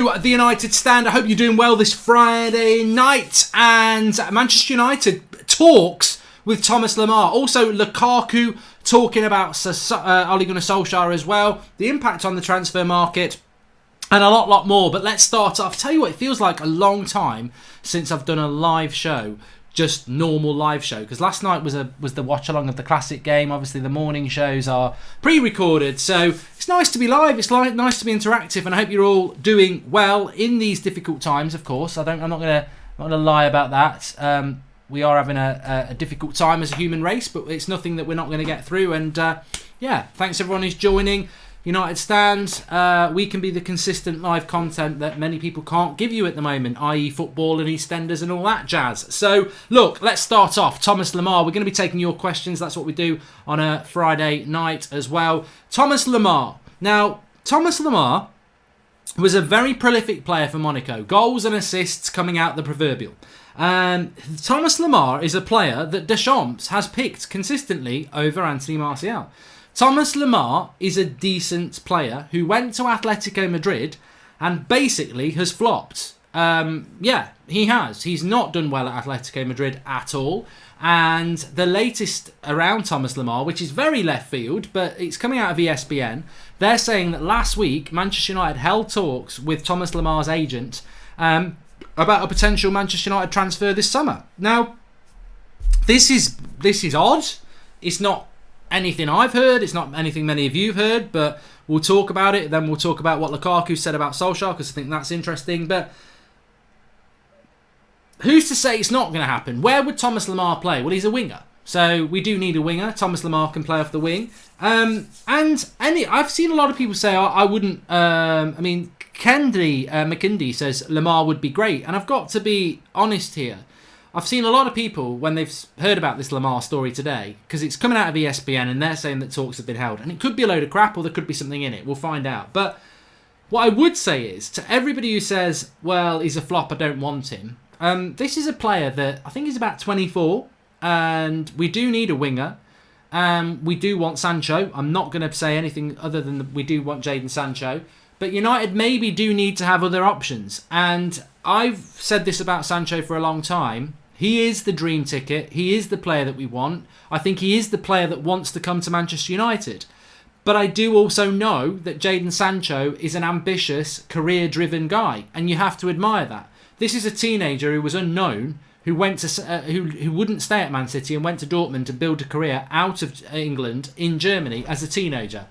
The United Stand. I hope you're doing well this Friday night. And Manchester United talks with Thomas Lemar. Also, Lukaku talking about Ole Gunnar Solskjaer as well. The impact on the transfer market. And a lot more. But let's start off. Tell you what, it feels like a long time since I've done a live show. Just normal live show, because last night was the watch along of the classic game. Obviously the morning shows are pre-recorded, so it's nice to be live, it's nice to be interactive, and I hope you're all doing well in these difficult times. Of course, I'm not gonna lie about that. We are having a difficult time as a human race, but it's nothing that we're not going to get through. And thanks everyone who's joining United Stand. We can be the consistent live content that many people can't give you at the moment, i.e. football and EastEnders and all that jazz. So, look, let's start off. Thomas Lemar, we're going to be taking your questions. That's what we do on a Friday night as well. Thomas Lemar. Now, Thomas Lemar was a very prolific player for Monaco. Goals and assists coming out the proverbial. Thomas Lemar is a player that Deschamps has picked consistently over Anthony Martial. Thomas Lemar is a decent player who went to Atletico Madrid and basically has flopped. He has. He's not done well at Atletico Madrid at all. And the latest around Thomas Lemar, which is very left field, but it's coming out of ESPN, they're saying that last week Manchester United held talks with Thomas Lemar's agent about a potential Manchester United transfer this summer. Now, this is odd. It's not anything I've heard, it's not anything many of you've heard, but we'll talk about it. Then we'll talk about what Lukaku said about Solskjaer, because I think that's interesting. But who's to say it's not going to happen? Where would Thomas Lemar play? Well, he's a winger, so we do need a winger. Thomas Lemar can play off the wing. I've seen a lot of people say I wouldn't. McKindy says Lemar would be great, and I've got to be honest here. I've seen a lot of people, when they've heard about this Lemar story today, because it's coming out of ESPN and they're saying that talks have been held. And it could be a load of crap or there could be something in it. We'll find out. But what I would say is, to everybody who says, well, he's a flop, I don't want him. This is a player that I think is about 24. And we do need a winger. We do want Sancho. I'm not going to say anything other than we do want Jadon Sancho. But United maybe do need to have other options. And I've said this about Sancho for a long time. He is the dream ticket. He is the player that we want. I think he is the player that wants to come to Manchester United. But I do also know that Jadon Sancho is an ambitious, career-driven guy. And you have to admire that. This is a teenager who was unknown, who went to who wouldn't stay at Man City and went to Dortmund to build a career out of England in Germany as a teenager.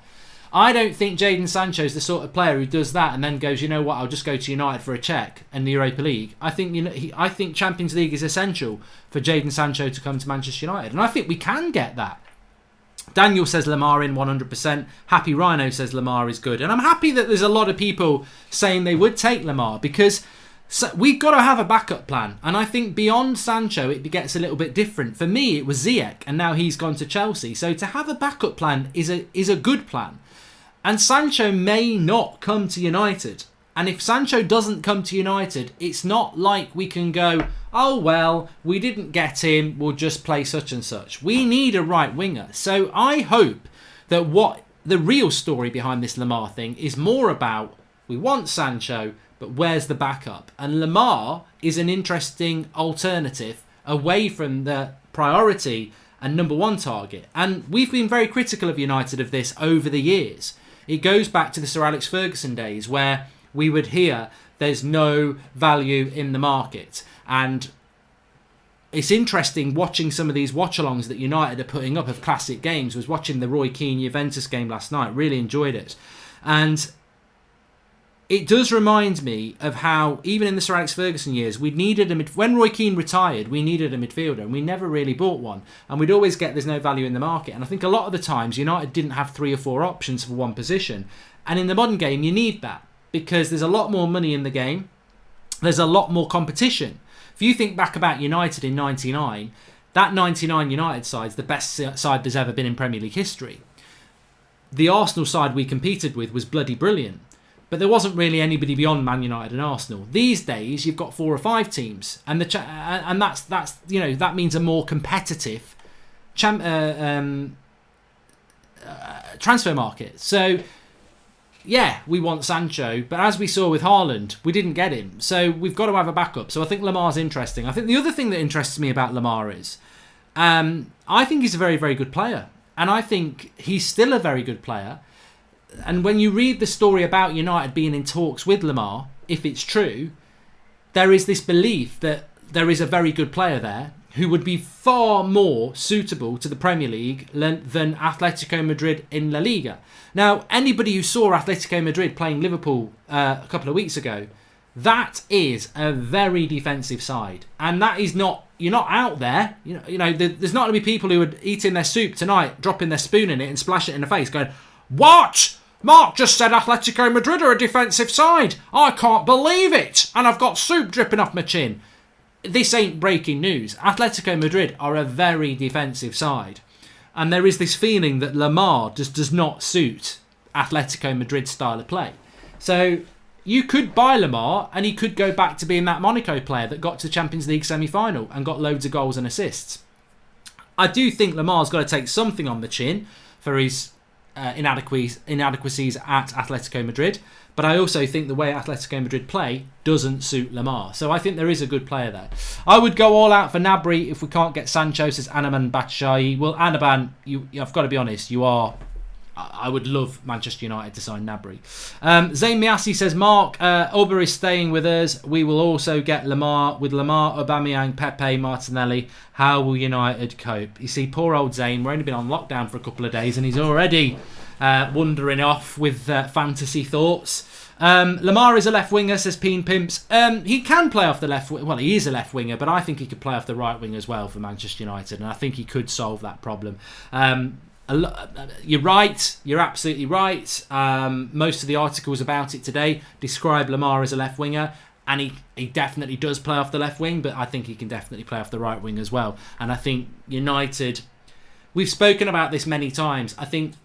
I don't think Jadon Sancho is the sort of player who does that and then goes, you know what, I'll just go to United for a check and the Europa League. I think Champions League is essential for Jadon Sancho to come to Manchester United, and I think we can get that. Daniel says Lemar in 100%. Happy Rhino says Lemar is good, and I'm happy that there's a lot of people saying they would take Lemar, because we've got to have a backup plan. And I think beyond Sancho, it gets a little bit different. For me, it was Ziyech, and now he's gone to Chelsea. So to have a backup plan is a good plan. And Sancho may not come to United. And if Sancho doesn't come to United, it's not like we can go, oh, well, we didn't get him, we'll just play such and such. We need a right winger. So I hope that what the real story behind this Lemar thing is more about, we want Sancho, but where's the backup? And Lemar is an interesting alternative away from the priority and number one target. And we've been very critical of United of this over the years. It goes back to the Sir Alex Ferguson days, where we would hear there's no value in the market. And it's interesting watching some of these watch-alongs that United are putting up of classic games. I was watching the Roy Keane Juventus game last night, really enjoyed it. And it does remind me of how, even in the Sir Alex Ferguson years, we needed when Roy Keane retired, we needed a midfielder, and we never really bought one. And we'd always get there's no value in the market. And I think a lot of the times United didn't have 3 or 4 options for one position. And in the modern game, you need that, because there's a lot more money in the game. There's a lot more competition. If you think back about United in '99, that '99 United side's the best side there's ever been in Premier League history. The Arsenal side we competed with was bloody brilliant. But there wasn't really anybody beyond Man United and Arsenal. These days, you've got 4 or 5 teams, and that's that means a more competitive transfer market. So yeah, we want Sancho, but as we saw with Haaland, we didn't get him. So we've got to have a backup. So I think Lemar's interesting. I think the other thing that interests me about Lemar is I think he's a very, very good player. And I think he's still a very good player. And when you read the story about United being in talks with Lemar, if it's true, there is this belief that there is a very good player there who would be far more suitable to the Premier League than Atletico Madrid in La Liga. Now, anybody who saw Atletico Madrid playing Liverpool a couple of weeks ago, that is a very defensive side. And that is not, you're not out there. There's not going to be people who are eating their soup tonight, dropping their spoon in it and splash it in the face, going, "What? Mark just said Atletico Madrid are a defensive side. I can't believe it. And I've got soup dripping off my chin." This ain't breaking news. Atletico Madrid are a very defensive side. And there is this feeling that Lemar just does not suit Atletico Madrid's style of play. So you could buy Lemar and he could go back to being that Monaco player that got to the Champions League semi-final and got loads of goals and assists. I do think Lemar's got to take something on the chin for his inadequacies at Atletico Madrid. But I also think the way Atletico Madrid play doesn't suit Lemar. So I think there is a good player there. I would go all out for Gnabry if we can't get Sancho, says Anaman Batshuayi. Well, Anaban, I've got to be honest, I would love Manchester United to sign Gnabry. Zayn Miasi says, Mark, Ober is staying with us. We will also get Lemar. With Lemar, Aubameyang, Pepe, Martinelli, how will United cope? You see, poor old Zayn, we've only been on lockdown for a couple of days and he's already wandering off with fantasy thoughts. Lemar is a left winger, says Peen Pimps. He can play off the left wing. Well, he is a left winger, but I think he could play off the right wing as well for Manchester United, and I think he could solve that problem. You're right. You're absolutely right. Most of the articles about it today describe Lemar as a left winger, and he definitely does play off the left wing, but I think he can definitely play off the right wing as well. And I think United... We've spoken about this many times. I think,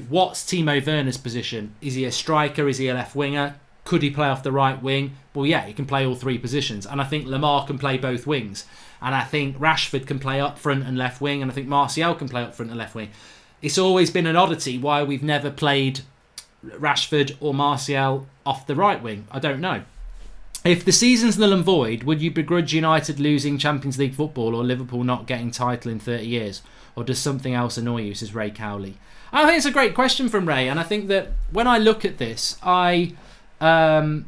what's Timo Werner's position? Is he a striker? Is he a left winger? Could he play off the right wing? Well, yeah, he can play all three positions. And I think Lemar can play both wings. And I think Rashford can play up front and left wing. And I think Martial can play up front and left wing. It's always been an oddity why we've never played Rashford or Martial off the right wing. I don't know. If the season's null and void, would you begrudge United losing Champions League football or Liverpool not getting title in 30 years? Or does something else annoy you, says Ray Cowley? I think it's a great question from Ray, and I think that when I look at this, and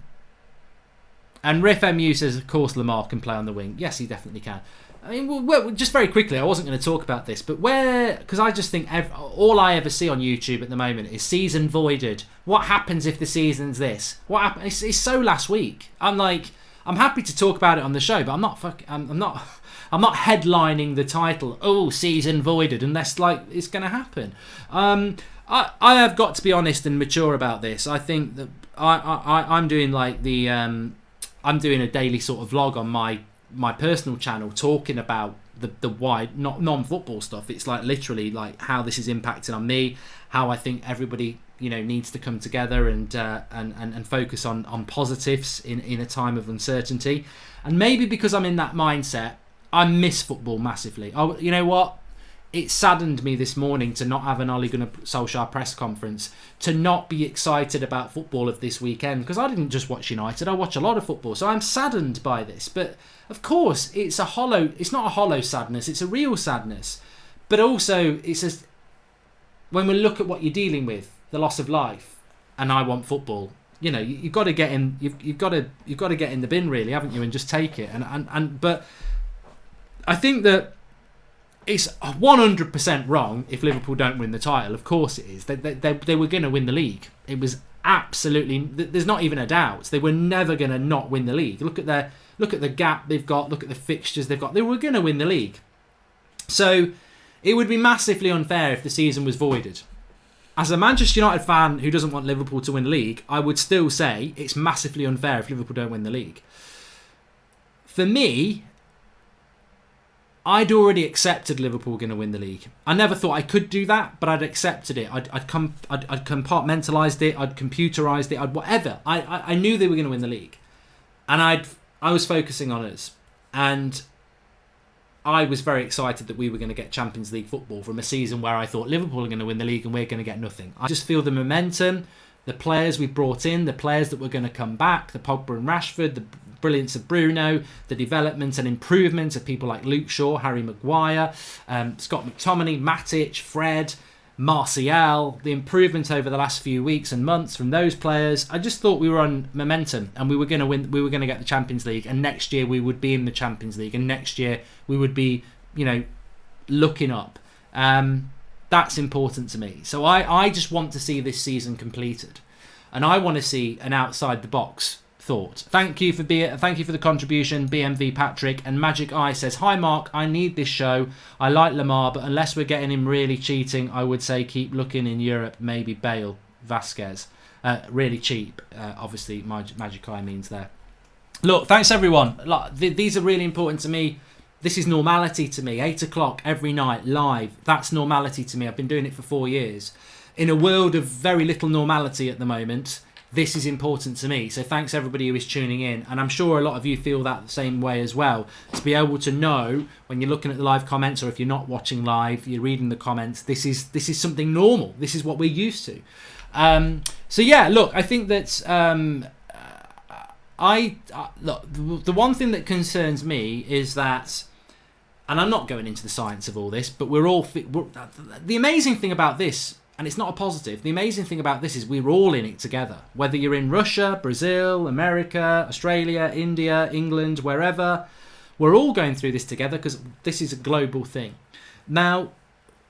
Riff MU says, of course Lemar can play on the wing. Yes, he definitely can. I mean, well, just very quickly, I wasn't going to talk about this, but because I just think all I ever see on YouTube at the moment is season voided. What happens if the season's this? What happens? It's so last week. I'm happy to talk about it on the show, but I'm not headlining the title. Oh, season voided, unless it's going to happen. I have got to be honest and mature about this. I think that I'm doing I'm doing a daily sort of vlog on my personal channel talking about the wide non-football stuff. It's literally how this is impacting on me, how I think everybody needs to come together and focus on positives in a time of uncertainty. And maybe because I'm in that mindset, I miss football massively. You know what? It saddened me this morning to not have an Ole Gunnar Solskjaer press conference, to not be excited about football of this weekend, because I didn't just watch United, I watch a lot of football, so I'm saddened by this. But of course, it's not a hollow sadness, it's a real sadness. But also, when we look at what you're dealing with, the loss of life, and I want football, you've got to get in. You've got to get in the bin, really, haven't you, and just take it. But I think that it's 100% wrong if Liverpool don't win the title. Of course it is. They were going to win the league. It was absolutely. There's not even a doubt. They were never going to not win the league. Look at the gap they've got. Look at the fixtures they've got. They were going to win the league. So it would be massively unfair if the season was voided. As a Manchester United fan who doesn't want Liverpool to win the league, I would still say it's massively unfair if Liverpool don't win the league. For me, I'd already accepted Liverpool going to win the league. I never thought I could do that, but I'd accepted it. I'd compartmentalised it. I'd computerised it. I'd whatever. I knew they were going to win the league, and I was focusing on us, and I was very excited that we were going to get Champions League football from a season where I thought Liverpool are going to win the league and we're going to get nothing. I just feel the momentum the players we've brought in, the players that were going to come back, the Pogba and Rashford, the brilliance of Bruno, the development and improvement of people like Luke Shaw, Harry Maguire, Scott McTominay, Matic, Fred, Martial, the improvement over the last few weeks and months from those players. I just thought we were on momentum and we were going to win. We were going to get the Champions League, and next year we would be in the Champions League, and next year we would be, looking up. That's important to me. So I just want to see this season completed, and I want to see an outside the box thought. Thank you for the contribution, BMV Patrick. And Magic Eye says, "Hi Mark, I need this show. I like Lemar, but unless we're getting him really cheating, I would say keep looking in Europe. Maybe Bale, Vasquez, really cheap. Obviously, Magic Eye means there. Look, thanks everyone. These are really important to me. This is normality to me. 8 o'clock every night live. That's normality to me. I've been doing it for 4 years. In a world of very little normality at the moment, this is important to me. So thanks everybody who is tuning in. And I'm sure a lot of you feel that the same way as well. To be able to know when you're looking at the live comments, or if you're not watching live, you're reading the comments, this is something normal. This is what we're used to. So yeah, look, I think that look, the one thing that concerns me is that, and I'm not going into the science of all this, but the amazing thing about this, and it's not a positive, the amazing thing about this is we're all in it together. Whether you're in Russia, Brazil, America, Australia, India, England, wherever, we're all going through this together because this is a global thing. Now,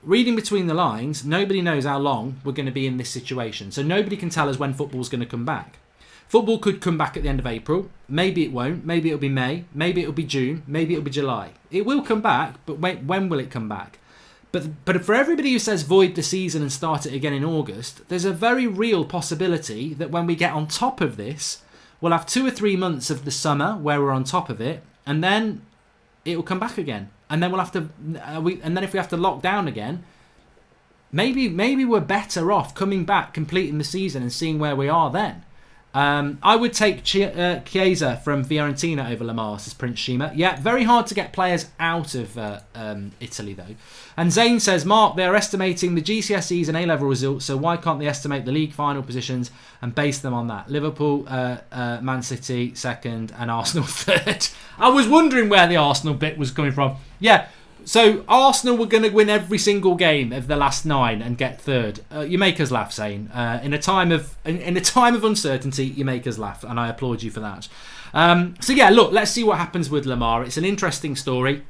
reading between the lines, nobody knows how long we're going to be in this situation. So nobody can tell us when football's going to come back. Football could come back at the end of April. Maybe it won't. Maybe it'll be May. Maybe it'll be June. Maybe it'll be July. It will come back, but when will it come back? But for everybody who says void the season and start it again in August, there's a very real possibility that when we get on top of this, we'll have 2 or 3 months of the summer where we're on top of it, and then it will come back again. And then we'll have to, and then if we have to lock down again, maybe we're better off coming back, completing the season, and seeing where we are then. I would take Chiesa from Fiorentina over Lemar, says Prince Shima. Yeah, very hard to get players out of Italy though. And Zane says, Mark, they're estimating the GCSEs and A-level results, so why can't they estimate the league final positions and base them on that? Liverpool, Man City second, and Arsenal third. I was wondering where the Arsenal bit was coming from. Yeah. So Arsenal were going to win every single game of the last 9 and get third. You make us laugh, Zane. In a time of uncertainty, you make us laugh, and I applaud you for that. So yeah, look, let's see what happens with Lemar. It's an interesting story.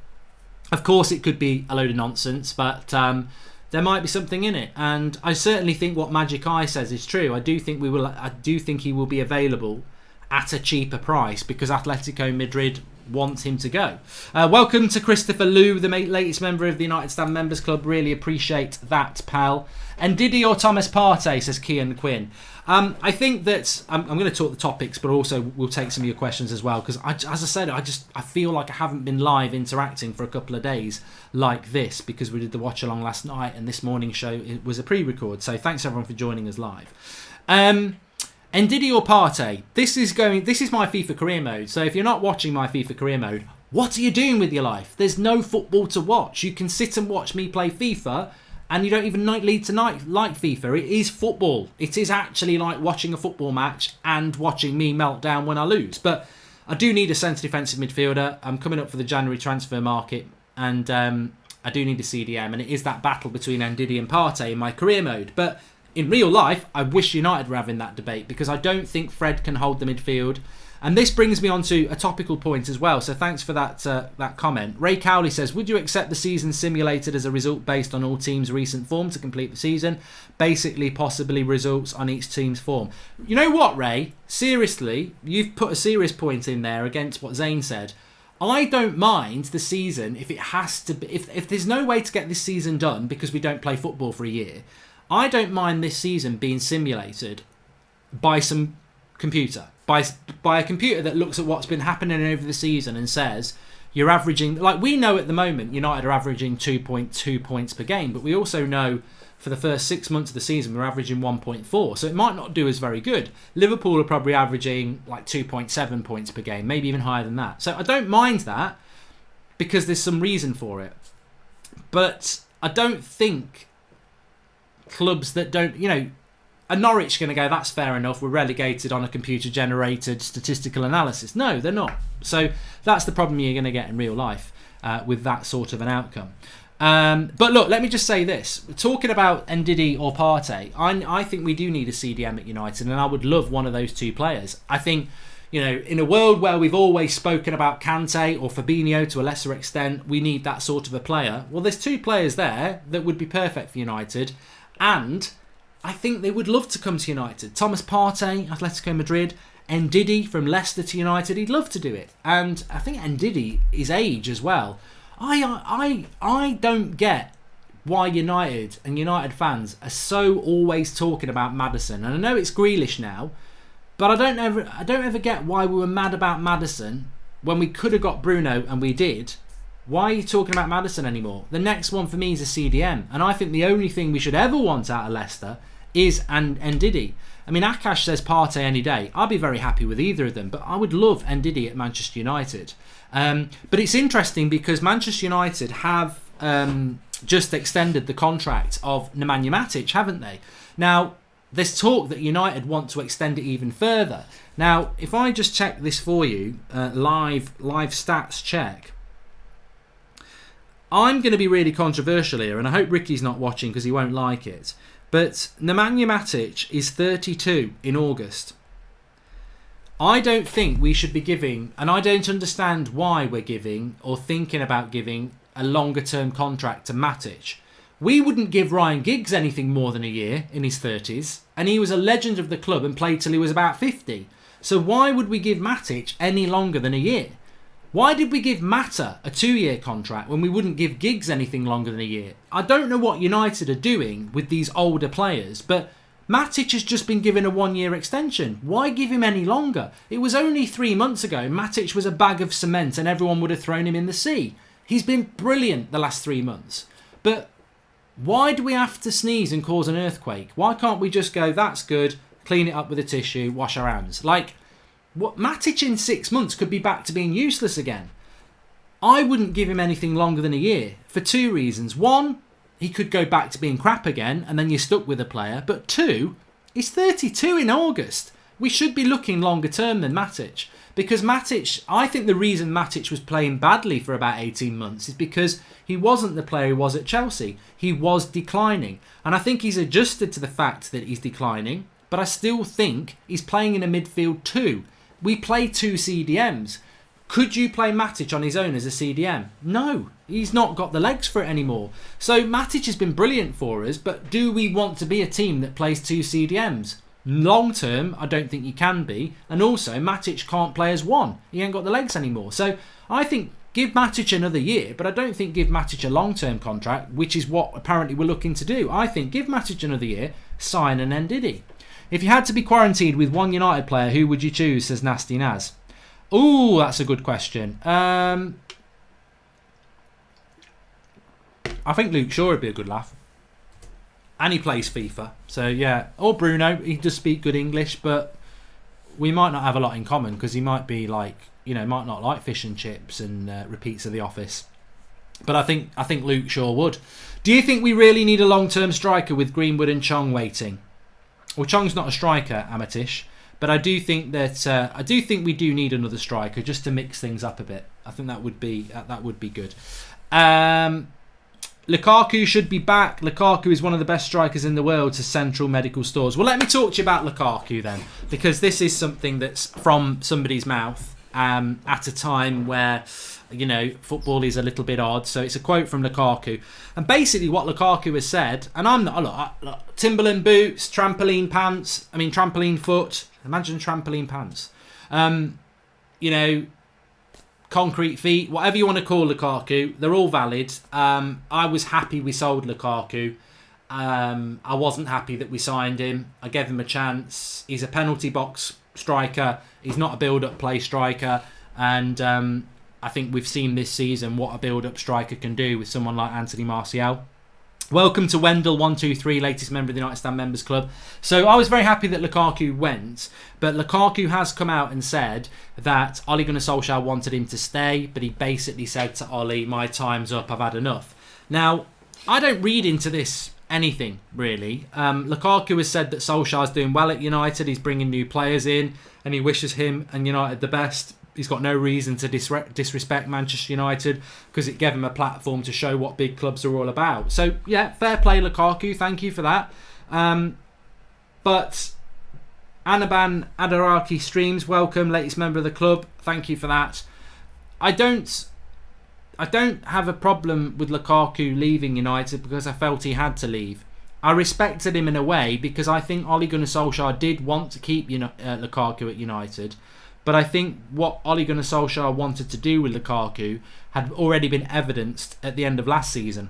Of course, it could be a load of nonsense, but there might be something in it. And I certainly think what Magic Eye says is true. I do think he will be available at a cheaper price because Atletico Madrid want him to go. Welcome to Christopher Liu, the latest member of the United Stand Members Club. Really appreciate that, pal. And Diddy or Thomas Partey, says Kian Quinn. I think that I'm going to talk the topics, but also we'll take some of your questions as well, because as I said, I feel like I haven't been live interacting for a couple of days like this, because we did the watch along last night and this morning's show it was a pre-record. So thanks everyone for joining us live. And Diddy or Partey, this is my FIFA career mode. So if you're not watching my FIFA career mode, what are you doing with your life? There's no football to watch. You can sit and watch me play FIFA, and you don't even need to like FIFA. It is football. It is actually like watching a football match and watching me melt down when I lose. But I do need a centre defensive midfielder. I'm coming up for the January transfer market, and I do need a CDM, and it is that battle between Ndidi and Partey in my career mode. But in real life, I wish United were having that debate, because I don't think Fred can hold the midfield. And this brings me on to a topical point as well, so thanks for that comment. Ray Cowley says, would you accept the season simulated as a result based on all teams' recent form to complete the season? Basically, possibly results on each team's form. You know what, Ray? Seriously, you've put a serious point in there against what Zane said. I don't mind the season if it has to be, if there's no way to get this season done because we don't play football for a year. I don't mind this season being simulated by some computer, by a computer that looks at what's been happening over the season and says you're averaging, like we know at the moment United are averaging 2.2 points per game, but we also know for the first 6 months of the season we're averaging 1.4, so it might not do us very good. Liverpool are probably averaging like 2.7 points per game, maybe even higher than that. So I don't mind that because there's some reason for it, but I don't think clubs that don't, Are Norwich going to go, that's fair enough, we're relegated on a computer-generated statistical analysis? No, they're not. So that's the problem you're going to get in real life with that sort of an outcome. But look, let me just say this. Talking about Ndidi or Partey, I think we do need a CDM at United, and I would love one of those two players. I think, in a world where we've always spoken about Kante or Fabinho to a lesser extent, we need that sort of a player. Well, there's two players there that would be perfect for United, and I think they would love to come to United. Thomas Partey, Atletico Madrid, Ndidi from Leicester to United, he'd love to do it. And I think Ndidi, his age as well, I don't get why United and United fans are so always talking about Maddison. And I know it's Grealish now, but I don't ever get why we were mad about Maddison when we could have got Bruno, and we did. Why are you talking about Maddison anymore? The next one for me is a CDM, and I think the only thing we should ever want out of Leicester is Ndidi. I mean, Akash says Partey any day. I'd be very happy with either of them, but I would love Ndidi at Manchester United. But it's interesting because Manchester United have just extended the contract of Nemanja Matic, haven't they? Now, there's talk that United want to extend it even further. Now, if I just check this for you, live stats check, I'm going to be really controversial here, and I hope Ricky's not watching because he won't like it. But Nemanja Matic is 32 in August. I don't think we should be giving, and I don't understand why we're giving or thinking about giving a longer term contract to Matic. We wouldn't give Ryan Giggs anything more than a year in his 30s, and he was a legend of the club and played till he was about 50. So why would we give Matic any longer than a year? Why did we give Mata a 2-year contract when we wouldn't give Giggs anything longer than a year? I don't know what United are doing with these older players, but Matic has just been given a 1-year extension. Why give him any longer? It was only 3 months ago Matic was a bag of cement and everyone would have thrown him in the sea. He's been brilliant the last 3 months. But why do we have to sneeze and cause an earthquake? Why can't we just go, that's good, clean it up with a tissue, wash our hands? What Matic in 6 months could be back to being useless again. I wouldn't give him anything longer than a year for 2 reasons. 1, he could go back to being crap again and then you're stuck with a player. But 2, he's 32 in August. We should be looking longer term than Matic. Because Matic, I think the reason Matic was playing badly for about 18 months is because he wasn't the player he was at Chelsea. He was declining. And I think he's adjusted to the fact that he's declining. But I still think he's playing in a midfield too. We play 2 CDMs. Could you play Matic on his own as a CDM? No, he's not got the legs for it anymore. So Matic has been brilliant for us, but do we want to be a team that plays 2 CDMs? Long term, I don't think you can be. And also, Matic can't play as one. He ain't got the legs anymore. So I think give Matic another year, but I don't think give Matic a long-term contract, which is what apparently we're looking to do. I think give Matic another year, sign an Ndidi. If you had to be quarantined with one United player, who would you choose, says Nasty Naz? Ooh, that's a good question. I think Luke Shaw would be a good laugh. And he plays FIFA. So, yeah. Or Bruno. He does speak good English, but we might not have a lot in common because he might be like, might not like fish and chips and repeats of The Office. But I think Luke Shaw would. Do you think we really need a long-term striker with Greenwood and Chong waiting? Well, Chong's not a striker, Amatish, but I do think we do need another striker just to mix things up a bit. I think that would be good. Lukaku should be back. Lukaku is one of the best strikers in the world, to Central Medical Stores. Well, let me talk to you about Lukaku then, because this is something that's from somebody's mouth at a time where football is a little bit odd. So it's a quote from Lukaku, and basically what Lukaku has said, and I'm not look, Timberland boots, trampoline foot. Imagine trampoline pants. Concrete feet, whatever you want to call Lukaku, they're all valid. I was happy we sold Lukaku. I wasn't happy that we signed him. I gave him a chance. He's a penalty box striker. He's not a build-up play striker, and I think we've seen this season what a build-up striker can do with someone like Anthony Martial. Welcome to Wendell123, latest member of the United Stand Members Club. So I was very happy that Lukaku went, but Lukaku has come out and said that Ole Gunnar Solskjaer wanted him to stay, but he basically said to Ole, my time's up, I've had enough. Now, I don't read into this anything, really. Lukaku has said that Solskjaer's doing well at United. He's bringing new players in, and he wishes him and United the best. He's got no reason to disrespect Manchester United because it gave him a platform to show what big clubs are all about. So, yeah, fair play, Lukaku. Thank you for that. But Anaban Adaraki Streams, welcome, latest member of the club. Thank you for that. I don't have a problem with Lukaku leaving United because I felt he had to leave. I respected him in a way because I think Ole Gunnar Solskjaer did want to keep Lukaku at United. But I think what Ole Gunnar Solskjaer wanted to do with Lukaku had already been evidenced at the end of last season.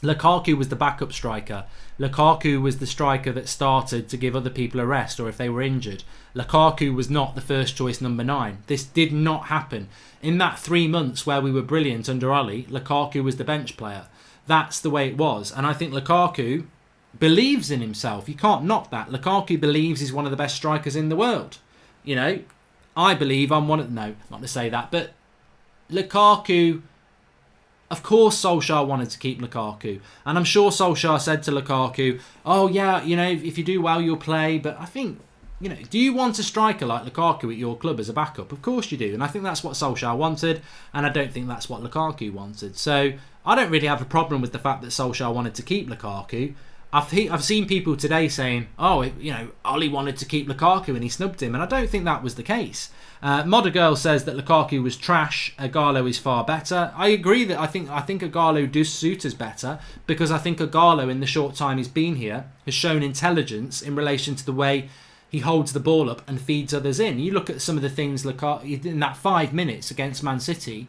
Lukaku was the backup striker. Lukaku was the striker that started to give other people a rest or if they were injured. Lukaku was not the first choice number 9. This did not happen. In that 3 months where we were brilliant under Ole, Lukaku was the bench player. That's the way it was. And I think Lukaku believes in himself. You can't knock that. Lukaku believes he's one of the best strikers in the world. You know, I believe I'm one of... No, not to say that. But Lukaku... Of course Solskjaer wanted to keep Lukaku. And I'm sure Solskjaer said to Lukaku, oh yeah, you know, if you do well, you'll play. But I think, you know, do you want a striker like Lukaku at your club as a backup? Of course you do. And I think that's what Solskjaer wanted. And I don't think that's what Lukaku wanted. So I don't really have a problem with the fact that Solskjaer wanted to keep Lukaku. I've seen people today saying, oh, you know, Ole wanted to keep Lukaku and he snubbed him. And I don't think that was the case. Modder Girl says that Lukaku was trash. Ighalo is far better. I agree that I think Ighalo does suit us better because I think Ighalo, in the short time he's been here, has shown intelligence in relation to the way he holds the ball up and feeds others in. You look at some of the things Lukaku in that 5 minutes against Man City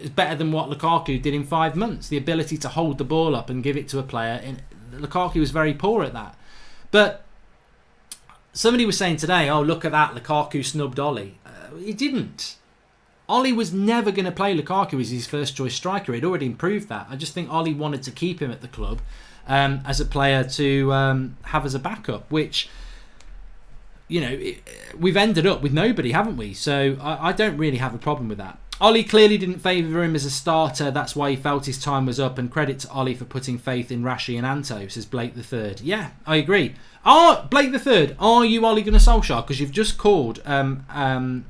is better than what Lukaku did in 5 months. The ability to hold the ball up and give it to a player. Lukaku was very poor at that. But somebody was saying today, oh, look at that, Lukaku snubbed Ole. He didn't. Ole was never going to play Lukaku as his first choice striker. He'd already improved that. I just think Ole wanted to keep him at the club as a player to have as a backup, which, you know, we've ended up with nobody, haven't we? So I don't really have a problem with that. Ole clearly didn't favour him as a starter. That's why he felt his time was up. And credit to Ole for putting faith in Rashi and Anto, says Blake the Third. Yeah, I agree. Blake the Third, are you Ole Gunnar Solskjaer? Because you've just called Rashford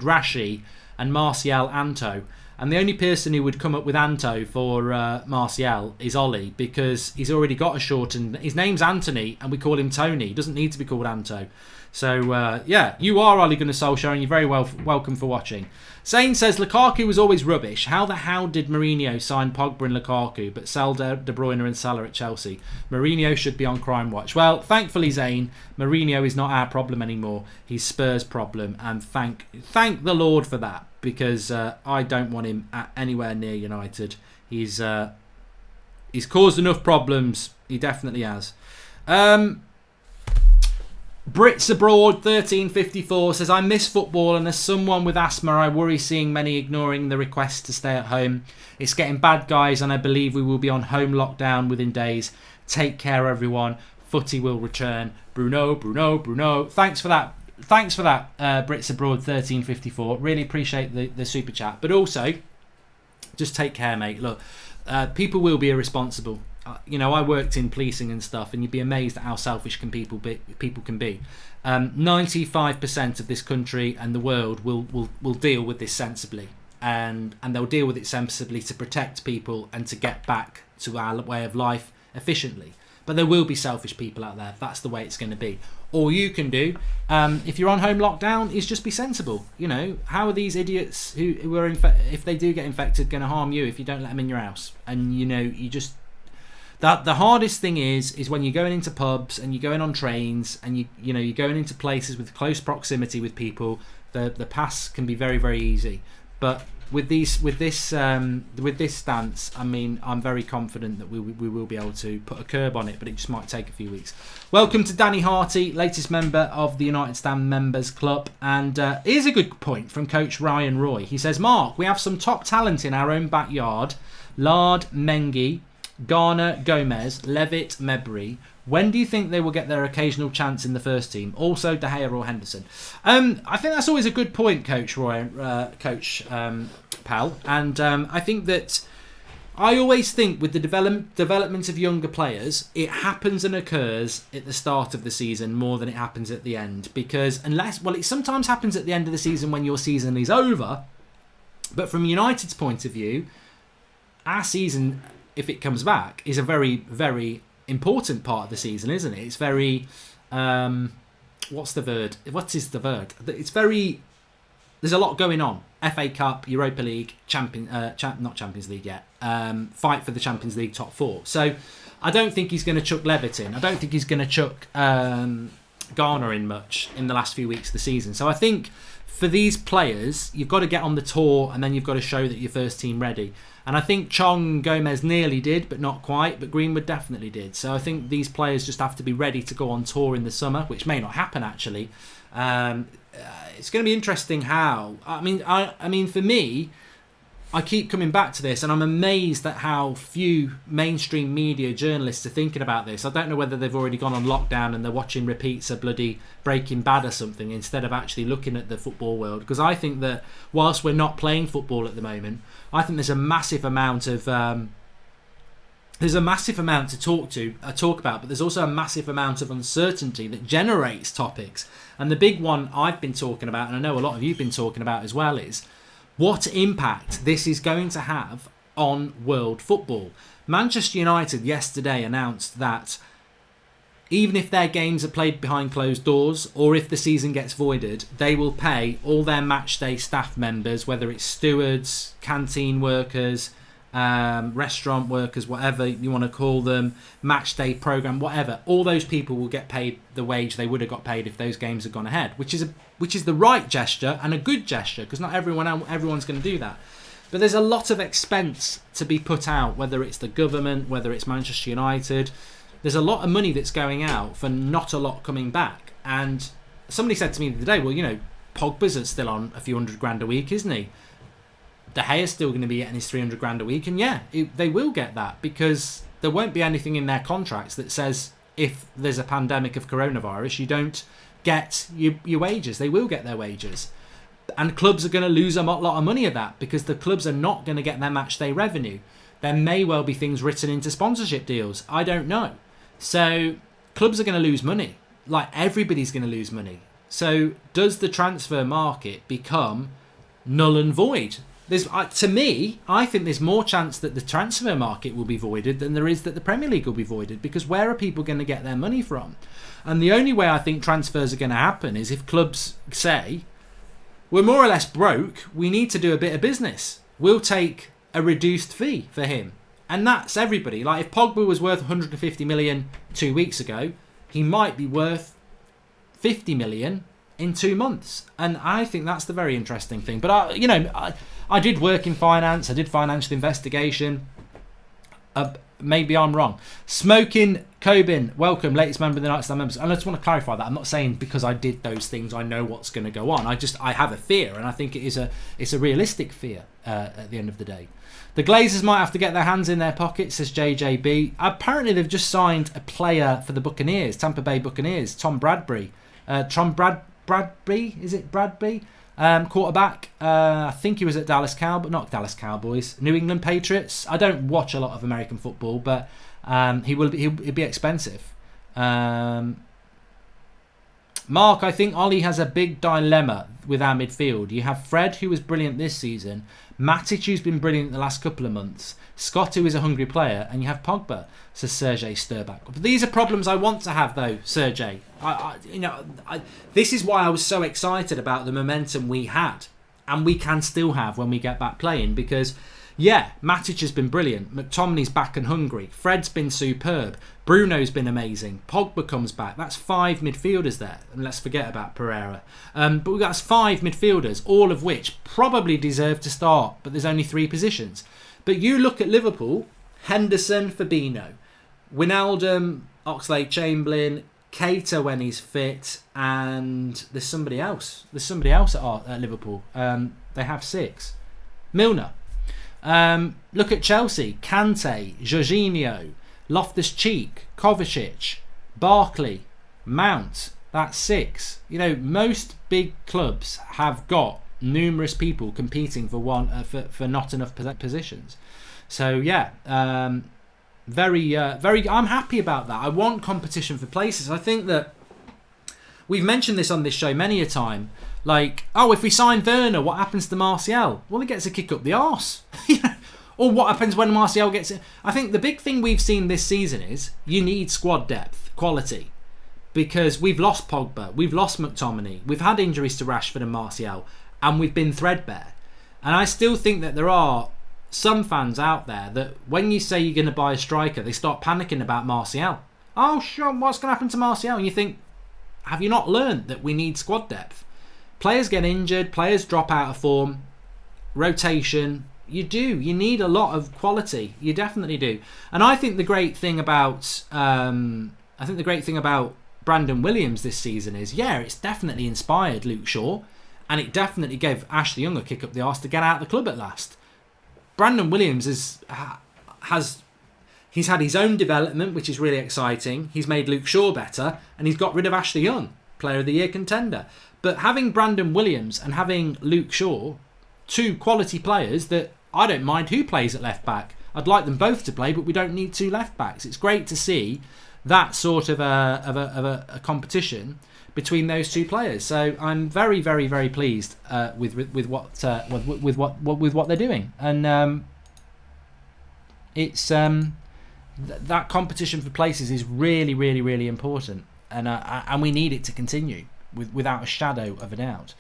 Rashi and Martial Anto. And the only person who would come up with Anto for Martial is Ole, because he's already got a shortened... His name's Anthony, and we call him Tony. He doesn't need to be called Anto. So, yeah, you are Ole Gunnar Solskjaer, and you're very welcome for watching. Zane says, Lukaku was always rubbish. How the hell did Mourinho sign Pogba and Lukaku, but sell De Bruyne and Salah at Chelsea? Mourinho should be on crime watch. Well, thankfully, Zane, Mourinho is not our problem anymore. He's Spurs' problem, and thank the Lord for that, because I don't want him anywhere near United. He's caused enough problems. He definitely has. Brits Abroad 1354 says, I miss football, and as someone with asthma I worry seeing many ignoring the request to stay at home. It's getting bad, guys, and I believe we will be on home lockdown within days. Take care, everyone. Footy will return. Bruno. Thanks for that, Brits Abroad 1354. Really appreciate the super chat. But also, just take care, mate. Look, people will be irresponsible. You know, I worked in policing and stuff, and you'd be amazed at how selfish people can be. 95% of this country and the world will deal with this sensibly, and they'll deal with it sensibly to protect people and to get back to our way of life efficiently. But there will be selfish people out there. That's the way it's going to be. All you can do, if you're on home lockdown, is just be sensible. You know, how are these idiots who are if they do get infected going to harm you if you don't let them in your house? And you know, you just... The hardest thing is when you're going into pubs and you're going on trains and you're going into places with close proximity with people. The pass can be very, very easy. But with this stance, I mean, I'm very confident that we will be able to put a curb on it, but it just might take a few weeks. Welcome to Danny Harty, latest member of the United Stand Members Club. And here's a good point from Coach Ryan Roy. He says, Mark, we have some top talent in our own backyard. Lard, Mengi, Garner, Gomez, Levitt, Mebry. When do you think they will get their occasional chance in the first team? Also, De Gea or Henderson? I think that's always a good point, Coach Roy, Pal. And I think that I always think with the development of younger players, it happens and occurs at the start of the season more than it happens at the end. Because it sometimes happens at the end of the season when your season is over. But from United's point of view, our season, if it comes back, is a very, very important part of the season, isn't it? It's very... what's the word? What is the word? It's very... There's a lot going on. FA Cup, Europa League, not Champions League yet. Fight for the Champions League top 4. So I don't think he's going to chuck Levitt in. I don't think he's going to chuck Garner in much in the last few weeks of the season. So I think for these players, you've got to get on the tour and then you've got to show that you're first team ready. And I think Chong and Gomez nearly did, but not quite. But Greenwood definitely did. So I think these players just have to be ready to go on tour in the summer, which may not happen actually. It's going to be interesting how. I mean, for me, I keep coming back to this, and I'm amazed at how few mainstream media journalists are thinking about this. I don't know whether they've already gone on lockdown and they're watching repeats of bloody Breaking Bad or something instead of actually looking at the football world. Because I think that whilst we're not playing football at the moment, I think there's a massive amount of to talk about, but there's also a massive amount of uncertainty that generates topics. And the big one I've been talking about, and I know a lot of you've been talking about as well, is what impact this is going to have on world football. Manchester United yesterday announced that even if their games are played behind closed doors, or if the season gets voided, they will pay all their matchday staff members, whether it's stewards, canteen workers, restaurant workers, whatever you want to call them, match day program, whatever, all those people will get paid the wage they would have got paid if those games had gone ahead, which is the right gesture and a good gesture, because not everyone's going to do that. But there's a lot of expense to be put out, whether it's the government, whether it's Manchester United. There's a lot of money that's going out for not a lot coming back. And somebody said to me the other day, well, Pogba's still on a few $100,000 a week, isn't he? De Gea's still going to be getting his $300,000 a week, and they will get that, because there won't be anything in their contracts that says if there's a pandemic of coronavirus, you don't get your wages. They will get their wages, and clubs are going to lose a lot of money of that, because the clubs are not going to get their match day revenue. There may well be things written into sponsorship deals. I don't know. So clubs are going to lose money. Like, everybody's going to lose money. So does the transfer market become null and void? To me, I think there's more chance that the transfer market will be voided than there is that the Premier League will be voided, because where are people going to get their money from? And the only way I think transfers are going to happen is if clubs say, we're more or less broke, we need to do a bit of business. We'll take a reduced fee for him. And that's everybody. Like, if Pogba was worth 150 million 2 weeks ago, he might be worth 50 million in 2 months. And I think that's the very interesting thing. But I did work in finance. I did financial investigation. Maybe I'm wrong. Smoking Cobin, welcome, latest member of the Nightstand members. And I just want to clarify that I'm not saying because I did those things I know what's going to go on. I have a fear, and I think it's a realistic fear at the end of the day. The Glazers might have to get their hands in their pockets, says JJB. Apparently they've just signed a player for the Buccaneers, Tampa Bay Buccaneers, Tom Bradbury. Bradbury, is it Bradbury? Quarterback. I think he was at not Dallas Cowboys, New England Patriots. I don't watch a lot of American football, but he'll be expensive. Mark, I think Ollie has a big dilemma with our midfield. You have Fred, who was brilliant this season, Matic, who's been brilliant the last couple of months, Scott, who is a hungry player, and you have Pogba, says Sergej Sturback. But these are problems I want to have, though, Sergej. This is why I was so excited about the momentum we had, and we can still have when we get back playing, because, yeah, Matic has been brilliant. McTominay's back and hungry. Fred's been superb. Bruno's been amazing. Pogba comes back. That's 5 midfielders there. And let's forget about Pereira. But we've got 5 midfielders, all of which probably deserve to start, but there's only 3 positions. But you look at Liverpool, Henderson, Fabinho, Wijnaldum, Oxlade-Chamberlain, Keita when he's fit, and there's somebody else. At Liverpool. They have 6. Milner. Look at Chelsea, Kante, Jorginho, Loftus-Cheek, Kovacic, Barkley, Mount. That's 6. Most big clubs have got numerous people competing for not enough positions. So yeah, very. I'm happy about that. I want competition for places. I think that we've mentioned this on this show many a time. Like, oh, if we sign Werner, what happens to Martial? Well, he gets a kick up the arse. Or what happens when Martial gets it? I think the big thing we've seen this season is you need squad depth, quality. Because we've lost Pogba, we've lost McTominay, we've had injuries to Rashford and Martial, and we've been threadbare. And I still think that there are some fans out there that when you say you're going to buy a striker, they start panicking about Martial. Oh, sure, what's going to happen to Martial? And you think, have you not learned that we need squad depth? Players get injured, players drop out of form, rotation. You do. You need a lot of quality. You definitely do. And I think the great thing about Brandon Williams this season is, yeah, it's definitely inspired Luke Shaw, and it definitely gave Ashley Young a kick up the arse to get out of the club at last. Brandon Williams he's had his own development, which is really exciting. He's made Luke Shaw better, and he's got rid of Ashley Young, Player of the Year contender. But having Brandon Williams and having Luke Shaw, two quality players that I don't mind who plays at left back. I'd like them both to play, but we don't need two left backs. It's great to see that sort of a competition between those two players. So I'm very, very, very pleased with what they're doing, and it's that competition for places is really, really, really important, and we need it to continue without a shadow of a doubt.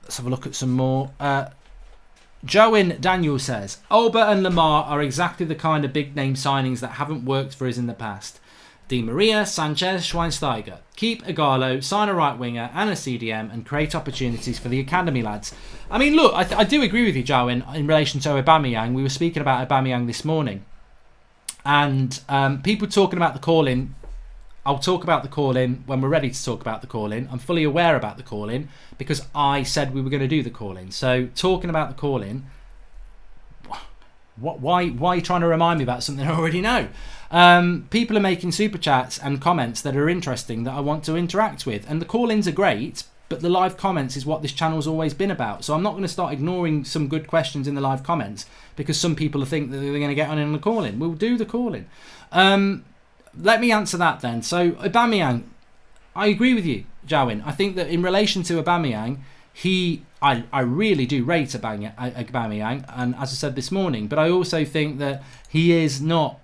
Let's have a look at some more. Joan Daniel says, Alba and Lemar are exactly the kind of big name signings that haven't worked for us in the past. Di Maria, Sanchez, Schweinsteiger. Keep Igalo, sign a right winger and a CDM, and create opportunities for the academy lads. I mean, look, I do agree with you, Joan, in relation to Aubameyang. We were speaking about Aubameyang this morning, and people talking about the call-in. I'll talk about the call-in when we're ready to talk about the call-in. I'm fully aware about the call-in because I said we were going to do the call-in. So talking about the call-in, why are you trying to remind me about something I already know? People are making super chats and comments that are interesting that I want to interact with. And the call-ins are great, but the live comments is what this channel's always been about. So I'm not going to start ignoring some good questions in the live comments because some people think that they're going to get on in the call-in. We'll do the call-in. Let me answer that then. So Aubameyang, I agree with you, Jawin. I think that in relation to Aubameyang, I really do rate Aubameyang, and as I said this morning, but I also think that he is not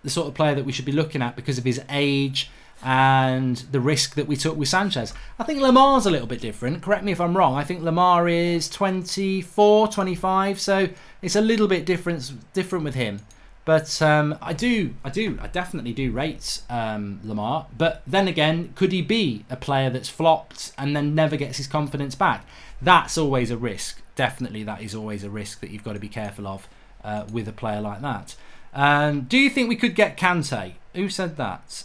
the sort of player that we should be looking at because of his age and the risk that we took with Sanchez. I think Lemar's a little bit different. Correct me if I'm wrong. I think Lemar is 24, 25, so it's a little bit different with him. But I definitely do rate Lemar. But then again, could he be a player that's flopped and then never gets his confidence back? That's always a risk. Definitely, that is always a risk that you've got to be careful of with a player like that. Do you think we could get Kante? Who said that?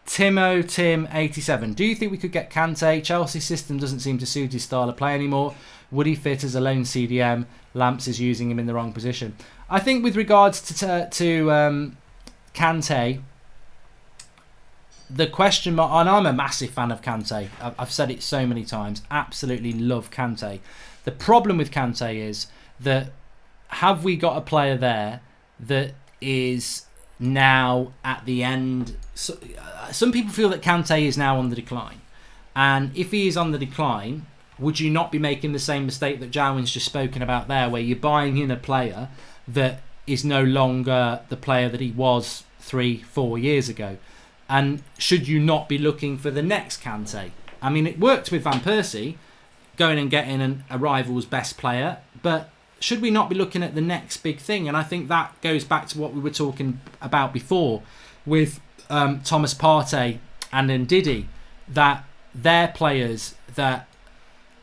Tim87. Do you think we could get Kante? Chelsea's system doesn't seem to suit his style of play anymore. Would he fit as a lone CDM? Lamps is using him in the wrong position. I think with regards to Kante, the question mark, and I'm a massive fan of Kante. I've said it so many times. Absolutely love Kante. The problem with Kante is that have we got a player there that is now at the end? So, some people feel that Kante is now on the decline. And if he is on the decline, would you not be making the same mistake that Jawin's just spoken about there, where you're buying in a player that is no longer the player that he was 3-4 years ago? And should you not be looking for the next Kante? I mean, it worked with Van Persie, going and getting a rival's best player, but should we not be looking at the next big thing? And I think that goes back to what we were talking about before with Thomas Partey and Ndidi, that they're players that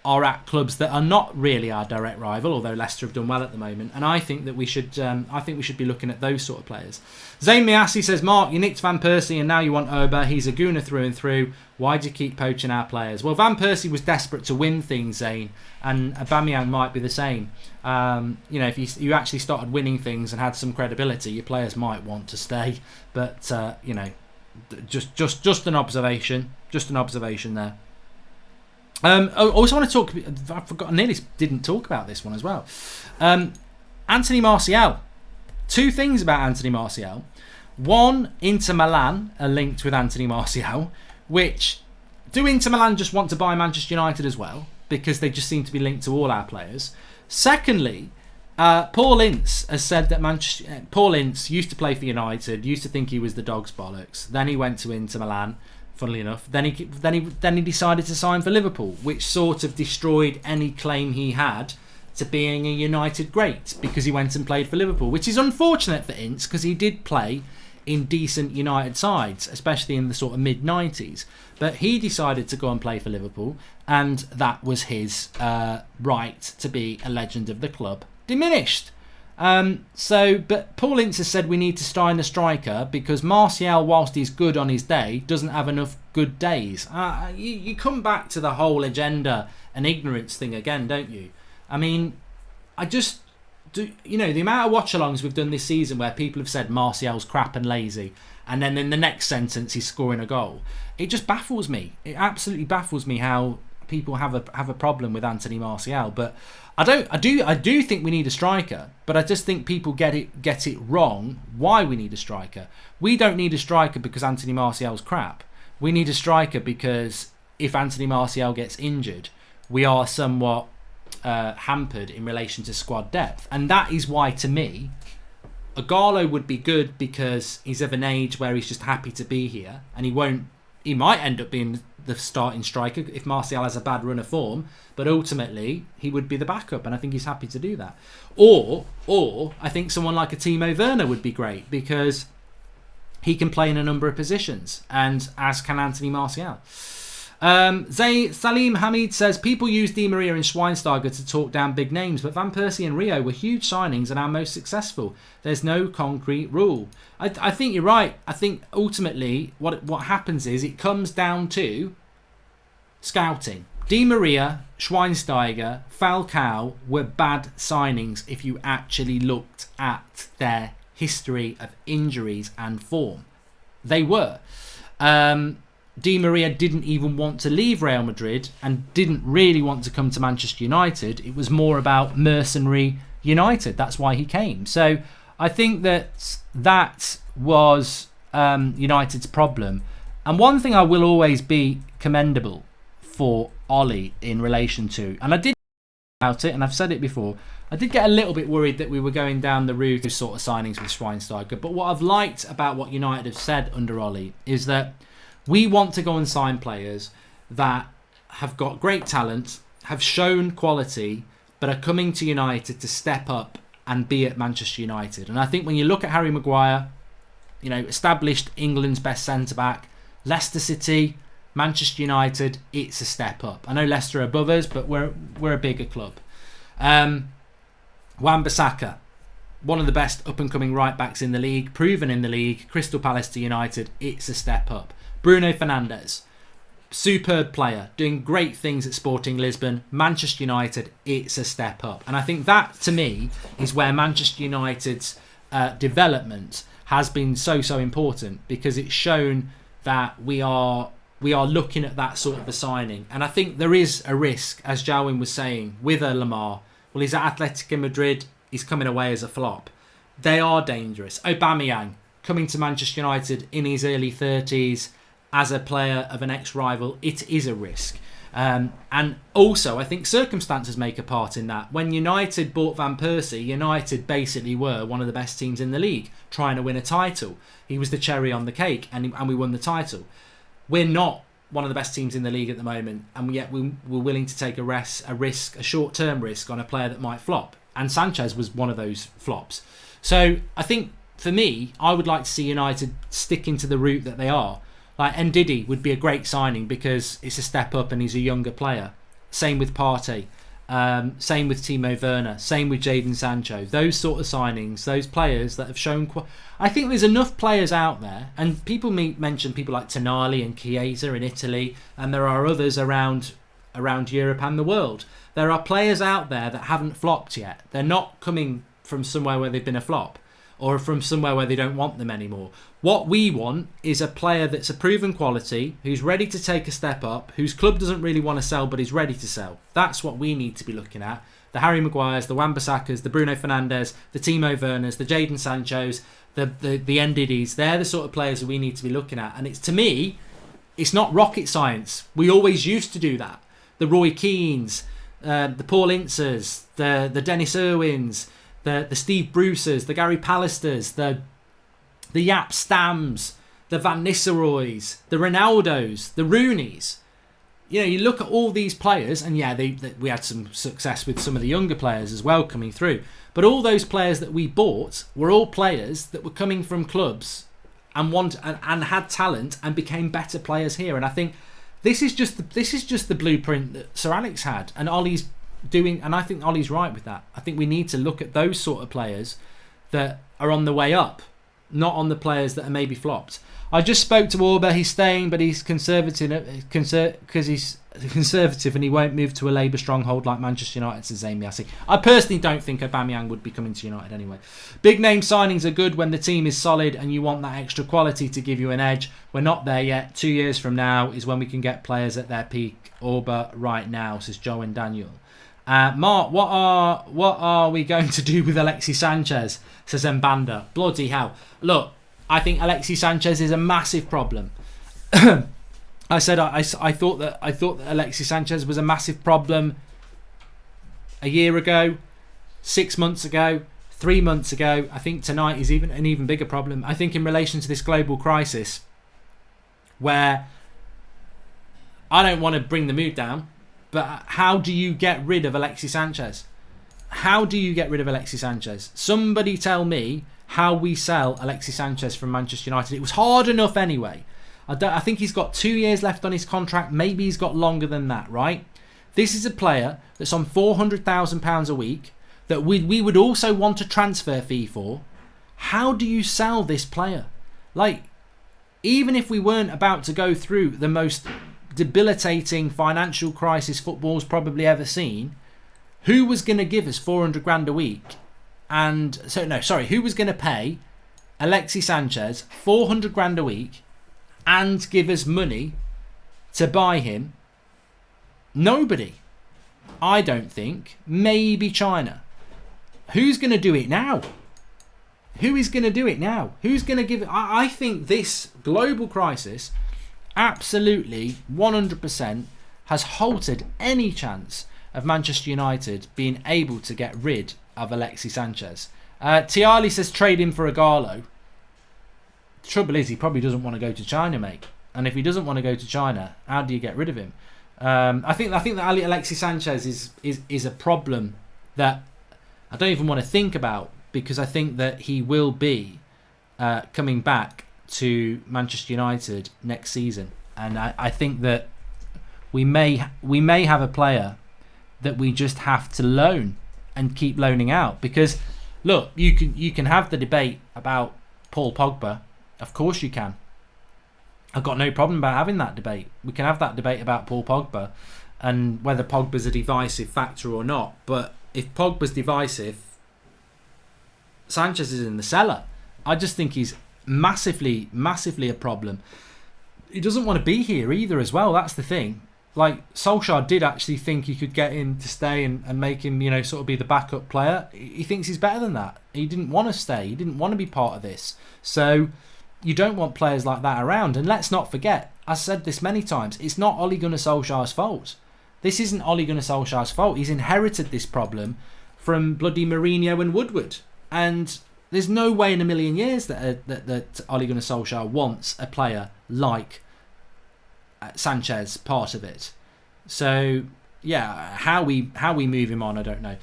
are at clubs that are not really our direct rival, although Leicester have done well at the moment. And I think that we should be looking at those sort of players. Zayn Miasi says, Mark, you nicked Van Persie and now you want Oba. He's a gooner through and through. Why do you keep poaching our players? Well, Van Persie was desperate to win things, Zayn, and Aubameyang might be the same. If you actually started winning things and had some credibility, your players might want to stay. But just an observation. Just an observation there. I also want to talk. I forgot. I nearly didn't talk about this one as well. Anthony Martial. Two things about Anthony Martial. One, Inter Milan are linked with Anthony Martial, which do Inter Milan just want to buy Manchester United as well? Because they just seem to be linked to all our players. Secondly, Paul Ince has said that Paul Ince used to play for United, used to think he was the dog's bollocks. Then he went to Inter Milan, funnily enough. Then he decided to sign for Liverpool, which sort of destroyed any claim he had to being a United great, because he went and played for Liverpool, which is unfortunate for Ince because he did play in decent United sides, especially in the sort of mid-90s. But he decided to go and play for Liverpool, and that was his right to be a legend of the club diminished. But Paul Ince has said we need to sign a striker because Martial, whilst he's good on his day, doesn't have enough good days. You come back to the whole agenda and ignorance thing again, don't you? I mean, I just do. You know, the amount of watch-alongs we've done this season where people have said Martial's crap and lazy, and then in the next sentence he's scoring a goal. It just baffles me. It absolutely baffles me how people have a problem with Anthony Martial. But I do think we need a striker, but I just think people get it wrong why we need a striker. We don't need a striker because Anthony Martial's crap. We need a striker because if Anthony Martial gets injured, we are somewhat hampered in relation to squad depth. And that is why, to me, Ighalo would be good because he's of an age where he's just happy to be here, and he might end up being the starting striker if Martial has a bad run of form, but ultimately he would be the backup, and I think he's happy to do that. Or I think someone like a Timo Werner would be great because he can play in a number of positions, and as can Anthony Martial. Salim Hamid says people use Di Maria and Schweinsteiger to talk down big names, but Van Persie and Rio were huge signings and our most successful. There's no concrete rule. I think you're right. I think ultimately what happens is it comes down to scouting. Di Maria, Schweinsteiger, Falcao were bad signings if you actually looked at their history of injuries and form. They were. Di Maria didn't even want to leave Real Madrid and didn't really want to come to Manchester United. It was more about mercenary United. That's why he came. So I think that was United's problem. And one thing I will always be commendable for Ollie in relation to, and I did about it, and I've said it before, I did get a little bit worried that we were going down the route of sort of signings with Schweinsteiger. But what I've liked about what United have said under Ollie is that we want to go and sign players that have got great talent, have shown quality, but are coming to United to step up and be at Manchester United. And I think when you look at Harry Maguire, you know, established England's best centre-back, Leicester City, Manchester United, it's a step up. I know Leicester are above us, but we're a bigger club. Wan-Bissaka, one of the best up-and-coming right-backs in the league, proven in the league, Crystal Palace to United, it's a step up. Bruno Fernandes, superb player, doing great things at Sporting Lisbon. Manchester United, it's a step up. And I think that, to me, is where Manchester United's development has been so important, because it's shown that we are looking at that sort of a signing. And I think there is a risk, as Jowin was saying, with a Lemar. Well, he's at Atletico Madrid, he's coming away as a flop. They are dangerous. Aubameyang, coming to Manchester United in his early 30s, as a player of an ex-rival, it is a risk. And also, I think circumstances make a part in that. When United bought Van Persie, United basically were one of the best teams in the league, trying to win a title. He was the cherry on the cake, and we won the title. We're not one of the best teams in the league at the moment, and yet we're willing to take a short-term risk on a player that might flop. And Sanchez was one of those flops. So I think, for me, I would like to see United sticking to the route that they are. Like Ndidi would be a great signing because it's a step up and he's a younger player. Same with Partey. Same with Timo Werner. Same with Jadon Sancho. Those sort of signings, those players that have shown... I think there's enough players out there, and people mention people like Tonali and Chiesa in Italy, and there are others around Europe and the world. There are players out there that haven't flopped yet. They're not coming from somewhere where they've been a flop. or from somewhere where they don't want them anymore. What we want is a player that's a proven quality, who's ready to take a step up, whose club doesn't really want to sell but is ready to sell. That's what we need to be looking at. The Harry Maguires, the Wan-Bissakas, the Bruno Fernandes, the Timo Werners, the Jadon Sanchos, the Ndidis. They're the sort of players that we need to be looking at. And it's, to me, it's not rocket science. We always used to do that. The Roy Keanes, the Paul Inces, the Dennis Irwins, the Steve Bruces, the Gary Pallisters, the Jaap Stams, the Van Nistelrooys, the Ronaldos, the Rooneys. You know, you look at all these players, and yeah, we had some success with some of the younger players as well coming through. But all those players that we bought were all players that were coming from clubs and had talent and became better players here. And I think this is just the blueprint that Sir Alex had, and Ollie's doing. And I think Ollie's right with that. I think we need to look at those sort of players that are on the way up, not on the players that are maybe flopped. I just spoke to Orba. He's staying, but he's conservative because he's conservative and he won't move to a Labour stronghold like Manchester United, says Amy Assey. I personally don't think Aubameyang would be coming to United anyway. Big name signings are good when the team is solid and you want that extra quality to give you an edge. We're not there yet. 2 years from now is when we can get players at their peak. Orba right now, says Joe and Daniel. Mark, what are we going to do with Alexis Sanchez, says Mbanda. Bloody hell. Look, I think Alexis Sanchez is a massive problem. I said I thought that Alexis Sanchez was a massive problem a year ago, 6 months ago, 3 months ago. I think tonight is an even bigger problem. I think in relation to this global crisis, where I don't want to bring the mood down, but how do you get rid of Alexis Sanchez? How do you get rid of Alexis Sanchez? Somebody tell me how we sell Alexis Sanchez from Manchester United. It was hard enough anyway. I think he's got 2 years left on his contract. Maybe he's got longer than that, right? This is a player that's on £400,000 a week that we would also want a transfer fee for. How do you sell this player? Like, even if we weren't about to go through the most debilitating financial crisis football's probably ever seen, who was going to give us 400 grand a week? Who was going to pay Alexis Sanchez 400 grand a week and give us money to buy him? Nobody. I don't think. Maybe China. Who's going to do it now? Who is going to do it now? Who's going to give it? I think this global crisis absolutely 100% has halted any chance of Manchester United being able to get rid of Alexis Sanchez. Tiali says trade him for Igalo. The trouble is he probably doesn't want to go to China, mate. And if he doesn't want to go to China, how do you get rid of him? I think that Alexis Sanchez is a problem that I don't even want to think about, because I think that he will be coming back to Manchester United next season, and I think that we may have a player that we just have to loan and keep loaning out. Because look, you can have the debate about Paul Pogba. Of course you can. I've got no problem about having that debate. We can have that debate about Paul Pogba and whether Pogba's a divisive factor or not. But if Pogba's divisive, Sanchez is in the cellar. I just think he's massively a problem. He doesn't want to be here either as well. That's the thing. Like, Solskjaer did actually think he could get him to stay and make him, sort of be the backup player. He thinks he's better than that. He didn't want to stay. He didn't want to be part of this. So you don't want players like that around. And let's not forget, I said this many times, it's not Ole Gunnar Solskjaer's fault. This isn't Ole Gunnar Solskjaer's fault. He's inherited this problem from bloody Mourinho and Woodward. And there's no way in a million years that Ole Gunnar Solskjaer wants a player like Sanchez part of it. So yeah, how we move him on, I don't know.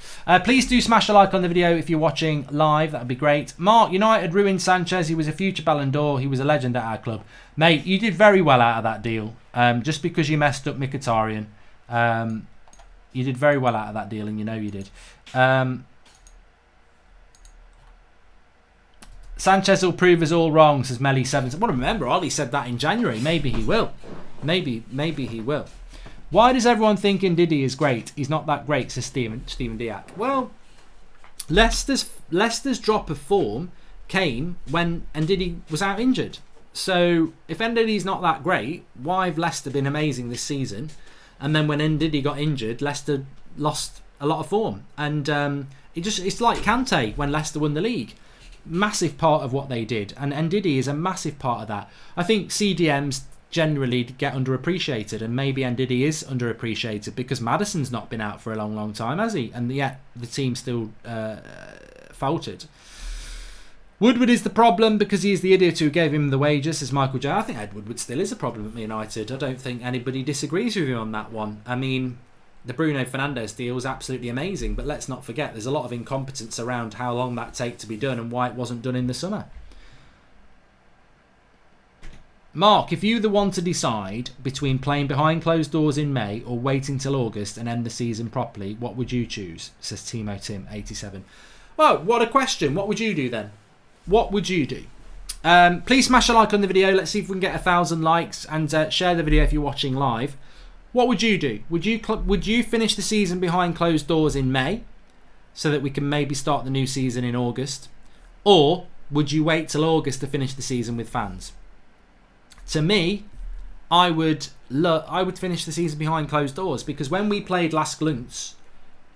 Please do smash a like on the video if you're watching live. That would be great. Mark, United ruined Sanchez. He was a future Ballon d'Or. He was a legend at our club. Mate, you did very well out of that deal. Just because you messed up Mkhitaryan, you did very well out of that deal, and you did. Sanchez will prove us all wrong, says Melly Sevens. Well, remember, Ollie said that in January. Maybe he will. Maybe he will. Why does everyone think Ndidi is great? He's not that great, says Stephen Diak. Well, Leicester's drop of form came when Ndidi was out injured. So if Ndidi's not that great, why have Leicester been amazing this season? And then when Ndidi got injured, Leicester lost a lot of form. And it's like Kante when Leicester won the league. Massive part of what they did. And Ndidi is a massive part of that. I think CDMs generally get underappreciated, and maybe Ndidi is underappreciated because Maddison's not been out for a long time, has he? And yet the team still faltered. Woodward is the problem because he's the idiot who gave him the wages, says Michael J. I think Ed Woodward still is a problem at Man United. I don't think anybody disagrees with you on that one. I mean, the Bruno Fernandes deal was absolutely amazing, but let's not forget there's a lot of incompetence around how long that take to be done and why it wasn't done in the summer. Mark, if you're the one to decide between playing behind closed doors in May or waiting till August and end the season properly, what would you choose? Says Timo Tim 87. Well, what a question. What would you do then? What would you do? Please smash a like on the video. Let's see if we can get 1,000 likes, and share the video if you're watching live. What would you do? Would you finish the season behind closed doors in May so that we can maybe start the new season in August? Or would you wait till August to finish the season with fans? To me, I would finish the season behind closed doors, because when we played Las Glunts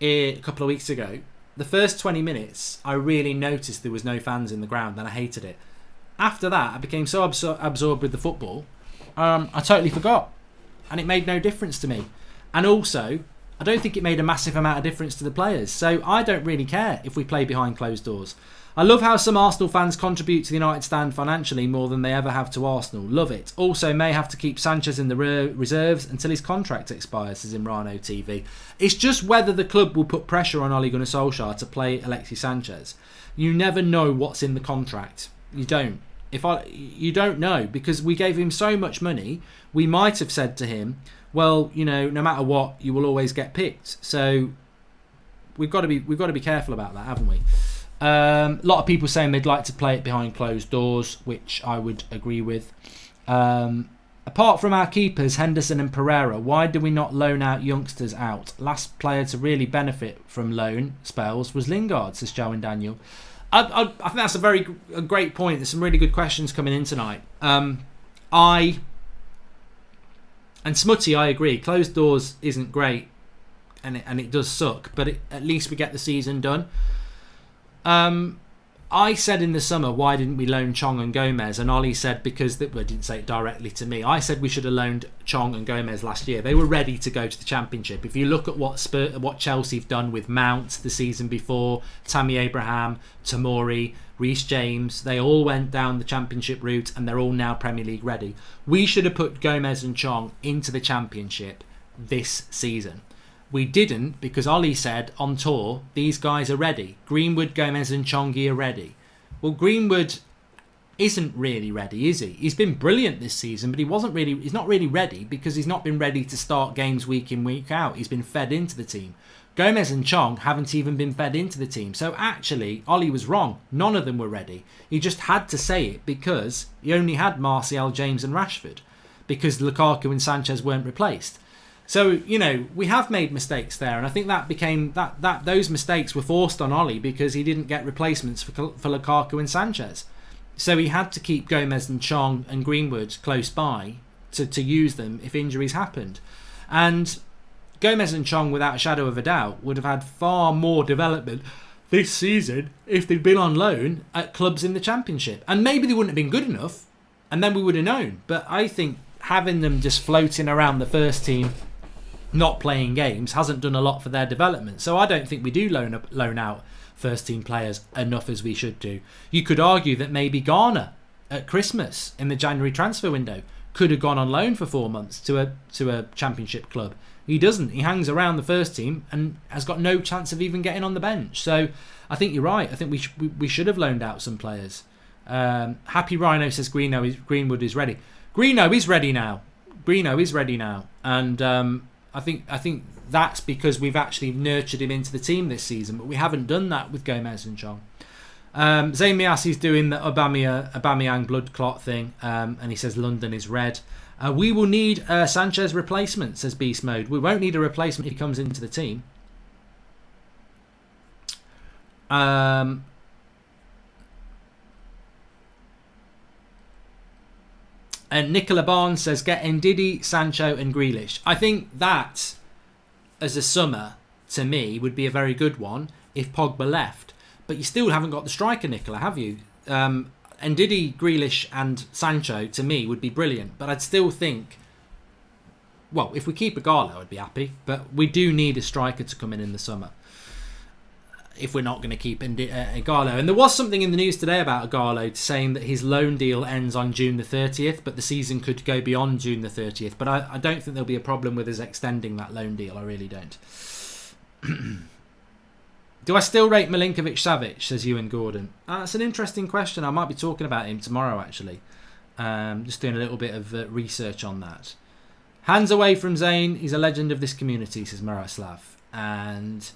a couple of weeks ago, the first 20 minutes I really noticed there was no fans in the ground and I hated it. After that, I became so absorbed with the football, I totally forgot, and it made no difference to me. And also, I don't think it made a massive amount of difference to the players, so I don't really care if we play behind closed doors. I love how some Arsenal fans contribute to the United stand financially more than they ever have to Arsenal. Love it. Also, may have to keep Sanchez in the reserves until his contract expires, says Imrano TV. It's just whether the club will put pressure on Ole Gunnar Solskjaer to play Alexis Sanchez. You never know what's in the contract. You don't. You don't know, because we gave him so much money. We might have said to him, well, you know, no matter what, you will always get picked. So we've got to be careful about that, haven't we? A lot of people saying they'd like to play it behind closed doors, which I would agree with. Apart from our keepers, Henderson and Pereira, why do we not loan out youngsters out? Last player to really benefit from loan spells was Lingard, says Joe and Daniel. I think that's a great point. There's some really good questions coming in tonight. And Smutty, I agree. Closed doors isn't great, and it does suck, but at least we get the season done. I said in the summer, why didn't we loan Chong and Gomez? And Ollie said because I didn't say it directly to me. I said we should have loaned Chong and Gomez last year. They were ready to go to the Championship. If you look at what Chelsea have done with Mount the season before, Tammy Abraham, Tomori, Reece James, they all went down the Championship route and they're all now Premier League ready. We should have put Gomez and Chong into the Championship this season. We didn't, because Ollie said on tour, these guys are ready. Greenwood, Gomez and Chongi are ready. Well, Greenwood isn't really ready, is he? He's been brilliant this season, but he's not really ready because he's not been ready to start games week in, week out. He's been fed into the team. Gomez and Chong haven't even been fed into the team. So actually, Ollie was wrong. None of them were ready. He just had to say it because he only had Martial, James and Rashford, because Lukaku and Sanchez weren't replaced. So, you know, we have made mistakes there, and I think those mistakes were forced on Ollie because he didn't get replacements for Lukaku and Sanchez. So he had to keep Gomez and Chong and Greenwood close by to use them if injuries happened. And Gomez and Chong, without a shadow of a doubt, would have had far more development this season if they'd been on loan at clubs in the Championship. And maybe they wouldn't have been good enough, and then we would have known. But I think having them just floating around the first team, not playing games, hasn't done a lot for their development. So I don't think we do loan out first team players enough as we should do. You could argue that maybe Garner at Christmas in the January transfer window could have gone on loan for 4 months to a Championship club. He doesn't. He hangs around the first team and has got no chance of even getting on the bench. So I think you're right. I think we should have loaned out some players. Happy Rhino says Greenwood is ready. Greeno is ready now. And I think that's because we've actually nurtured him into the team this season, but we haven't done that with Gomez and Chong. Zayn Miasi's doing the Aubameyang blood clot thing, and he says London is red. We will need a Sanchez replacement, says Beast Mode. We won't need a replacement if he comes into the team. And Nicola Barnes says, get Ndidi, Sancho and Grealish. I think that, as a summer, to me, would be a very good one if Pogba left. But you still haven't got the striker, Nicola, have you? Ndidi, Grealish and Sancho, to me, would be brilliant. But I'd still think, well, if we keep Ighalo, I'd be happy. But we do need a striker to come in the summer, if we're not going to keep Ighalo. And there was something in the news today about Ighalo saying that his loan deal ends on June the 30th, but the season could go beyond June the 30th. But I don't think there'll be a problem with us extending that loan deal. I really don't. Do I still rate Milinkovic-Savic, says Ewan Gordon? That's an interesting question. I might be talking about him tomorrow, actually. Just doing a little bit of research on that. Hands away from Zayn. He's a legend of this community, says Miroslav. And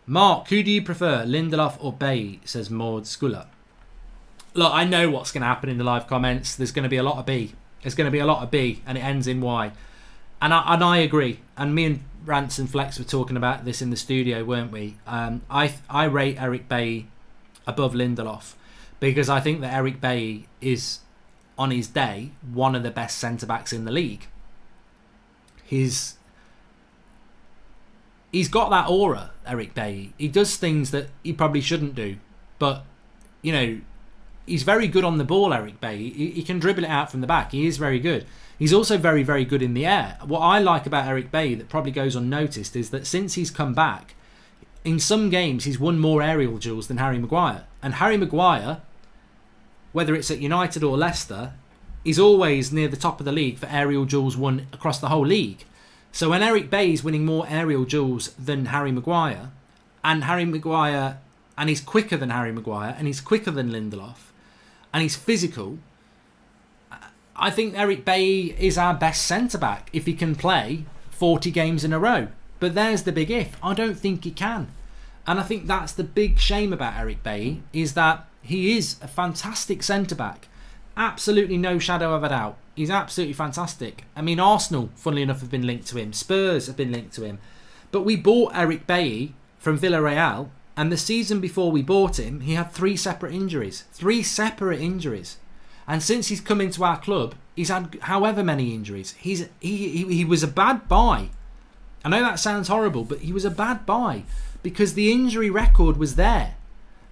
Mark, who do you prefer, Lindelof or Bailly, says Maud Sculler. Look, I know what's going to happen in the live comments. There's going to be a lot of B. There's going to be a lot of B, and it ends in Y. And I agree. And me and Rants and Flex were talking about this in the studio, weren't we? I rate Eric Bailly above Lindelof because I think that Eric Bailly is, on his day, one of the best centre-backs in the league. He's got that aura, Eric Bailly. He does things that he probably shouldn't do. But, you know, he's very good on the ball, Eric Bailly. He can dribble it out from the back. He is very good. He's also very, very good in the air. What I like about Eric Bailly that probably goes unnoticed is that since he's come back, in some games he's won more aerial duels than Harry Maguire. And Harry Maguire, whether it's at United or Leicester, is always near the top of the league for aerial duels won across the whole league. So when Eric Bailly's winning more aerial duels than Harry Maguire, and he's quicker than Harry Maguire, and he's quicker than Lindelof, and he's physical, I think Eric Bailly is our best centre-back if he can play 40 games in a row. But there's the big if. I don't think he can. And I think that's the big shame about Eric Bailly, is that he is a fantastic centre-back. Absolutely no shadow of a doubt. He's absolutely fantastic. I mean, Arsenal, funnily enough, have been linked to him. Spurs have been linked to him. But we bought Eric Bailly from Villarreal, and the season before we bought him, he had 3 separate injuries. 3 separate injuries. And since he's come into our club, he's had however many injuries. He was a bad buy. I know that sounds horrible, but he was a bad buy because the injury record was there.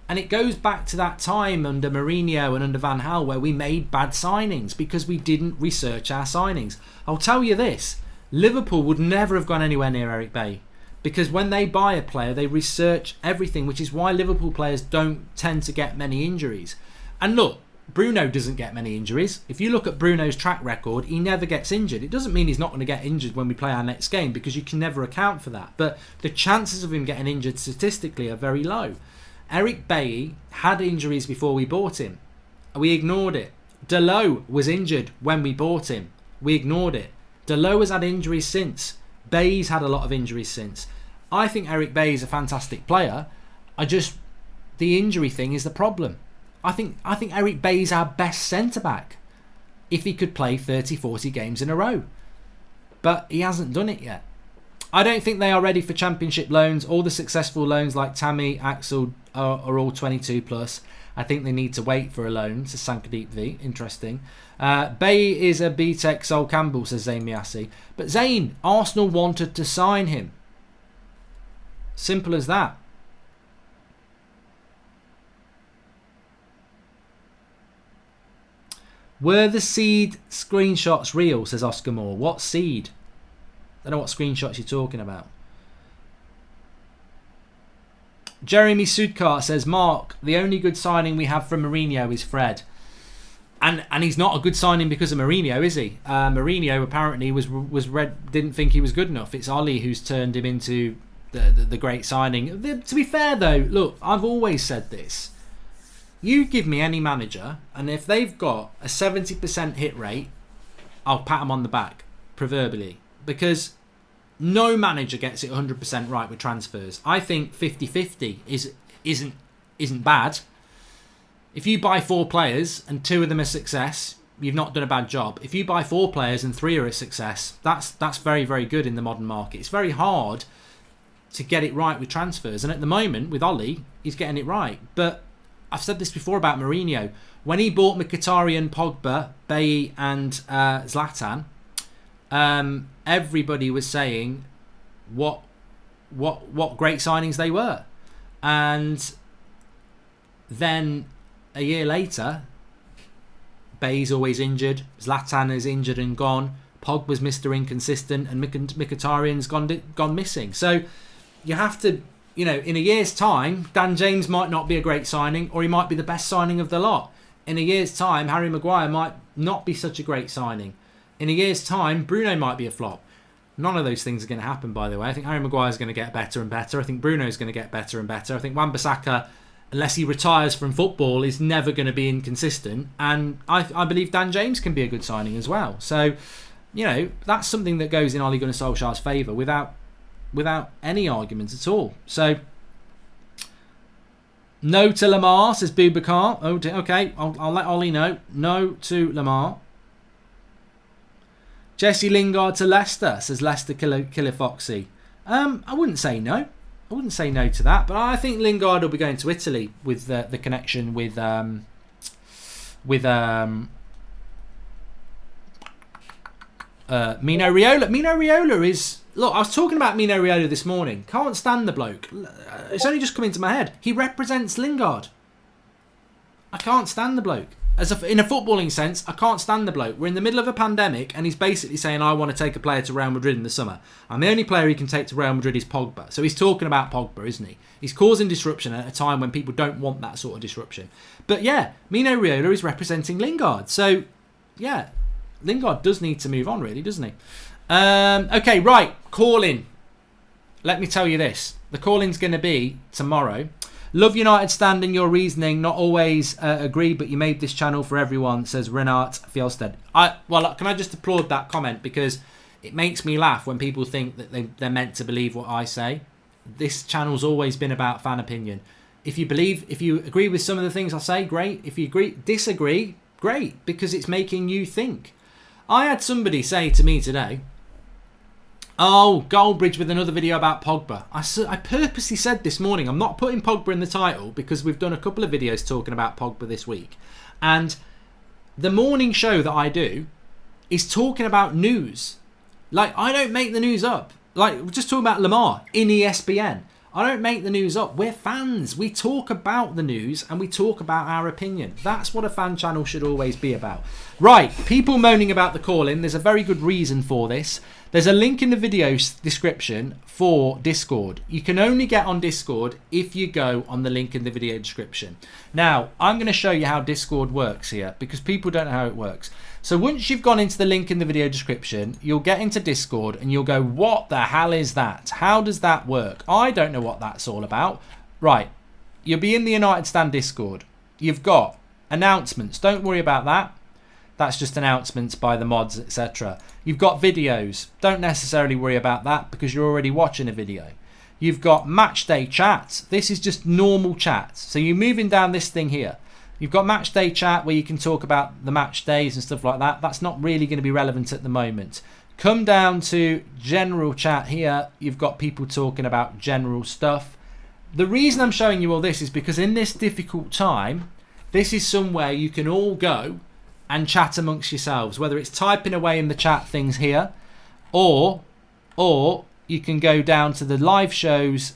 And it goes back to that time under Mourinho and under Van Gaal where we made bad signings because we didn't research our signings. I'll tell you this, Liverpool would never have gone anywhere near Eric Bailly because when they buy a player, they research everything, which is why Liverpool players don't tend to get many injuries. And look, Bruno doesn't get many injuries. If you look at Bruno's track record, he never gets injured. It doesn't mean he's not going to get injured when we play our next game because you can never account for that. But the chances of him getting injured statistically are very low. Eric Bailly had injuries before we bought him. We ignored it. Dalot was injured when we bought him. We ignored it. Dalot has had injuries since. Bailly's had a lot of injuries since. I think Eric Bailly is a fantastic player. The injury thing is the problem. I think Eric Bailly's our best centre-back if he could play 30, 40 games in a row. But he hasn't done it yet. I don't think they are ready for championship loans. All the successful loans like Tammy, Axel are all 22 plus. I think they need to wait for a loan to Sankadeep V. Interesting. Bailly is a B-Tech Sol Campbell, says Zayn Miassi. But Zayn, Arsenal wanted to sign him. Simple as that. Were the seed screenshots real, says Oscar Moore. What seed? I don't know what screenshots you're talking about. Jeremy Sudkar says, Mark, the only good signing we have from Mourinho is Fred. And he's not a good signing because of Mourinho, is he? Mourinho apparently didn't think he was good enough. It's Ollie who's turned him into the great signing. To be fair though, look, I've always said this. You give me any manager, and if they've got a 70% hit rate, I'll pat them on the back, proverbially. Because no manager gets it 100% right with transfers. I think 50-50 isn't bad. If you buy 4 players and 2 of them are success, you've not done a bad job. If you buy 4 players and 3 are a success, that's very, very good in the modern market. It's very hard to get it right with transfers. And at the moment, with Ollie, he's getting it right. But I've said this before about Mourinho. When he bought Mkhitaryan, Pogba, Bailly and Zlatan, everybody was saying what great signings they were. And then a year later, Bailly's always injured, Zlatan is injured and gone, Pogba's Mr. Inconsistent, and Mkhitaryan's gone missing. So you have to, in a year's time, Dan James might not be a great signing, or he might be the best signing of the lot. In a year's time, Harry Maguire might not be such a great signing. In a year's time, Bruno might be a flop. None of those things are going to happen, by the way. I think Harry Maguire is going to get better and better. I think Bruno's going to get better and better. I think Wan-Bissaka, unless he retires from football, is never going to be inconsistent. And I believe Dan James can be a good signing as well. So, that's something that goes in Ole Gunnar Solskjaer's favour without any arguments at all. So, no to Lemar, says Boubacar. Oh, okay, I'll let Ollie know. No to Lemar. Jesse Lingard to Leicester, says Leicester Killer Foxy. I wouldn't say no. I wouldn't say no to that, but I think Lingard will be going to Italy with the connection with Mino Raiola. Mino Raiola is... Look, I was talking about Mino Raiola this morning. Can't stand the bloke. It's only just come into my head. He represents Lingard. I can't stand the bloke. In a footballing sense, I can't stand the bloke. We're in the middle of a pandemic and he's basically saying, I want to take a player to Real Madrid in the summer. And the only player he can take to Real Madrid is Pogba. So he's talking about Pogba, isn't he? He's causing disruption at a time when people don't want that sort of disruption. But yeah, Mino Raiola is representing Lingard. So yeah, Lingard does need to move on really, doesn't he? Okay, right. Call-in. Let me tell you this. The call-in's going to be tomorrow. Love United stand and your reasoning. Not always agree, but you made this channel for everyone, says Renat Fjellstead. Can I just applaud that comment, because it makes me laugh when people think that they're meant to believe what I say. This channel's always been about fan opinion. If you agree with some of the things I say, great. If you disagree, great, because it's making you think. I had somebody say to me today, oh, Goldbridge with another video about Pogba. I purposely said this morning, I'm not putting Pogba in the title because we've done a couple of videos talking about Pogba this week. And the morning show that I do is talking about news. Like, I don't make the news up. Like, we're just talking about Lemar in ESPN. I don't make the news up. We're fans. We talk about the news and we talk about our opinion. That's what a fan channel should always be about. Right, people moaning about the call-in. There's a very good reason for this. There's a link in the video description for Discord. You can only get on Discord if you go on the link in the video description. Now, I'm going to show you how Discord works here because people don't know how it works. So once you've gone into the link in the video description, you'll get into Discord and you'll go, what the hell is that? How does that work? I don't know what that's all about. Right, you'll be in the United Stand Discord. You've got announcements. Don't worry about that. That's just announcements by the mods, etc. You've got videos. Don't necessarily worry about that because you're already watching a video. You've got match day chats. This is just normal chats. So you're moving down this thing here. You've got match day chat where you can talk about the match days and stuff like that. That's not really going to be relevant at the moment. Come down to general chat here. You've got people talking about general stuff. The reason I'm showing you all this is because in this difficult time, this is somewhere you can all go and chat amongst yourselves, whether it's typing away in the chat things here, or you can go down to the live shows,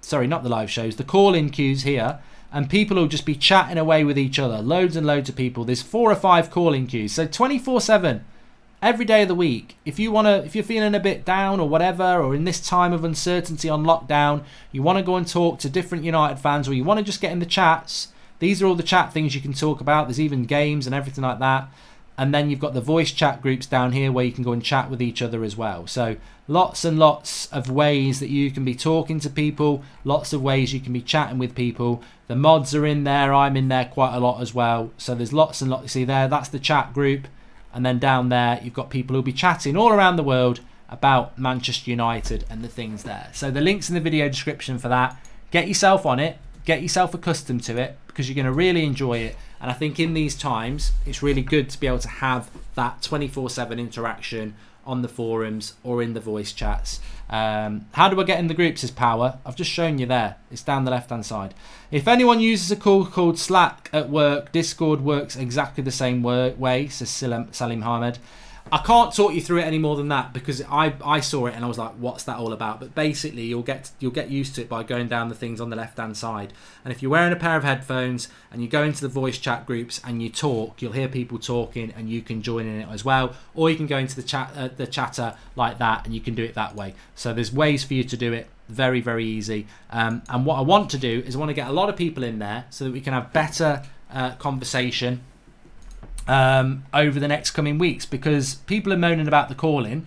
sorry, not the live shows, the call-in queues here, and people will just be chatting away with each other, loads and loads of people. There's 4 or 5 call-in queues, so 24/7, every day of the week. If you're feeling a bit down or whatever, or in this time of uncertainty on lockdown, you want to go and talk to different United fans, or you want to just get in the chats, these are all the chat things you can talk about. There's even games and everything like that. And then you've got the voice chat groups down here where you can go and chat with each other as well. So lots and lots of ways that you can be talking to people. Lots of ways you can be chatting with people. The mods are in there. I'm in there quite a lot as well. So there's lots and lots. You see there, that's the chat group. And then down there, you've got people who'll be chatting all around the world about Manchester United and the things there. So the link's in the video description for that. Get yourself on it. Get yourself accustomed to it because you're going to really enjoy it. And I think in these times, it's really good to be able to have that 24/7 interaction on the forums or in the voice chats. How do I get in the groups, says Power? I've just shown you there. It's down the left-hand side. If anyone uses a tool called Slack at work, Discord works exactly the same way, says Salim Ahmed. I can't talk you through it any more than that because I saw it and I was like, what's that all about? But basically, you'll get used to it by going down the things on the left-hand side. And if you're wearing a pair of headphones and you go into the voice chat groups and you talk, you'll hear people talking and you can join in it as well. Or you can go into the chatter like that and you can do it that way. So there's ways for you to do it. Very, very easy. And what I want to do is I want to get a lot of people in there so that we can have better conversation over the next coming weeks, because people are moaning about the call-in.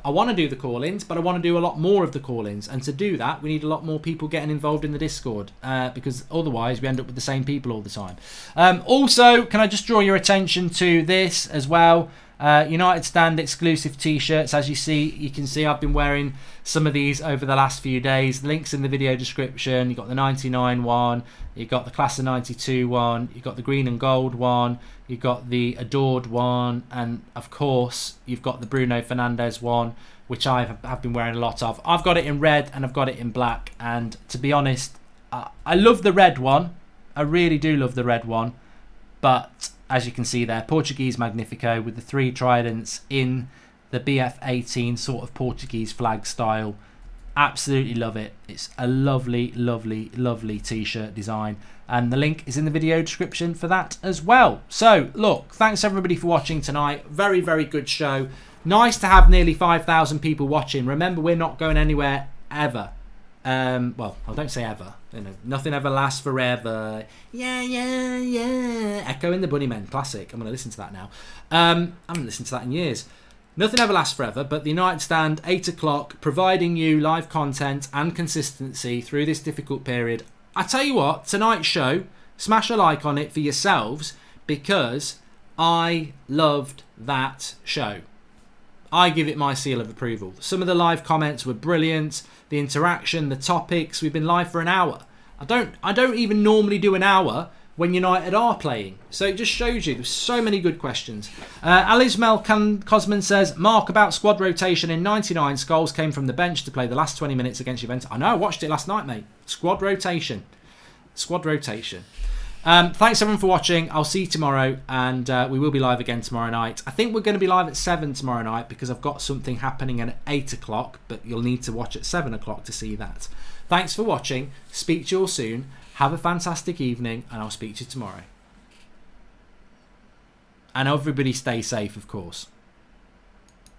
I want to do the call-ins, but I want to do a lot more of the call-ins, and to do that we need a lot more people getting involved in the Discord, because otherwise we end up with the same people all the time. Also, can I just draw your attention to this as well? United Stand exclusive t-shirts. As you can see I've been wearing some of these over the last few days. Links in the video description. You've got the 99 one, you've got the class of 92 one, you've got the green and gold one, you've got the adored one, and of course you've got the Bruno Fernandes one, which I have been wearing a lot of. I've got it in red and I've got it in black, and to be honest, I love the red one. I really do love the red one, but as you can see there, Portuguese Magnifico with the 3 tridents in the BF18 sort of Portuguese flag style. Absolutely love it. It's a lovely, lovely, lovely t-shirt design. And the link is in the video description for that as well. So, look, thanks everybody for watching tonight. Very, very good show. Nice to have nearly 5,000 people watching. Remember, we're not going anywhere ever. Well, I don't say ever. Nothing ever lasts forever. Yeah, yeah, yeah. Echo in the Bunnymen. Classic. I'm going to listen to that now. I haven't listened to that in years. Nothing ever lasts forever, but the United Stand, 8 o'clock, providing you live content and consistency through this difficult period. I tell you what, tonight's show, smash a like on it for yourselves, because I loved that show. I give it my seal of approval. Some of the live comments were brilliant. The interaction, the topics. We've been live for an hour. I don't even normally do an hour when United are playing. So it just shows you there's so many good questions. Alismel Cosman says, Mark, about squad rotation in 99, Scholes came from the bench to play the last 20 minutes against Juventus. I know, I watched it last night, mate. Squad rotation. Squad rotation. Thanks everyone for watching. I'll see you tomorrow, and we will be live again tomorrow night. I think we're going to be live at 7 tomorrow night because I've got something happening at 8 o'clock, but you'll need to watch at 7 o'clock to see that. Thanks for watching. Speak to you all soon. Have a fantastic evening, and I'll speak to you tomorrow. And everybody stay safe, of course.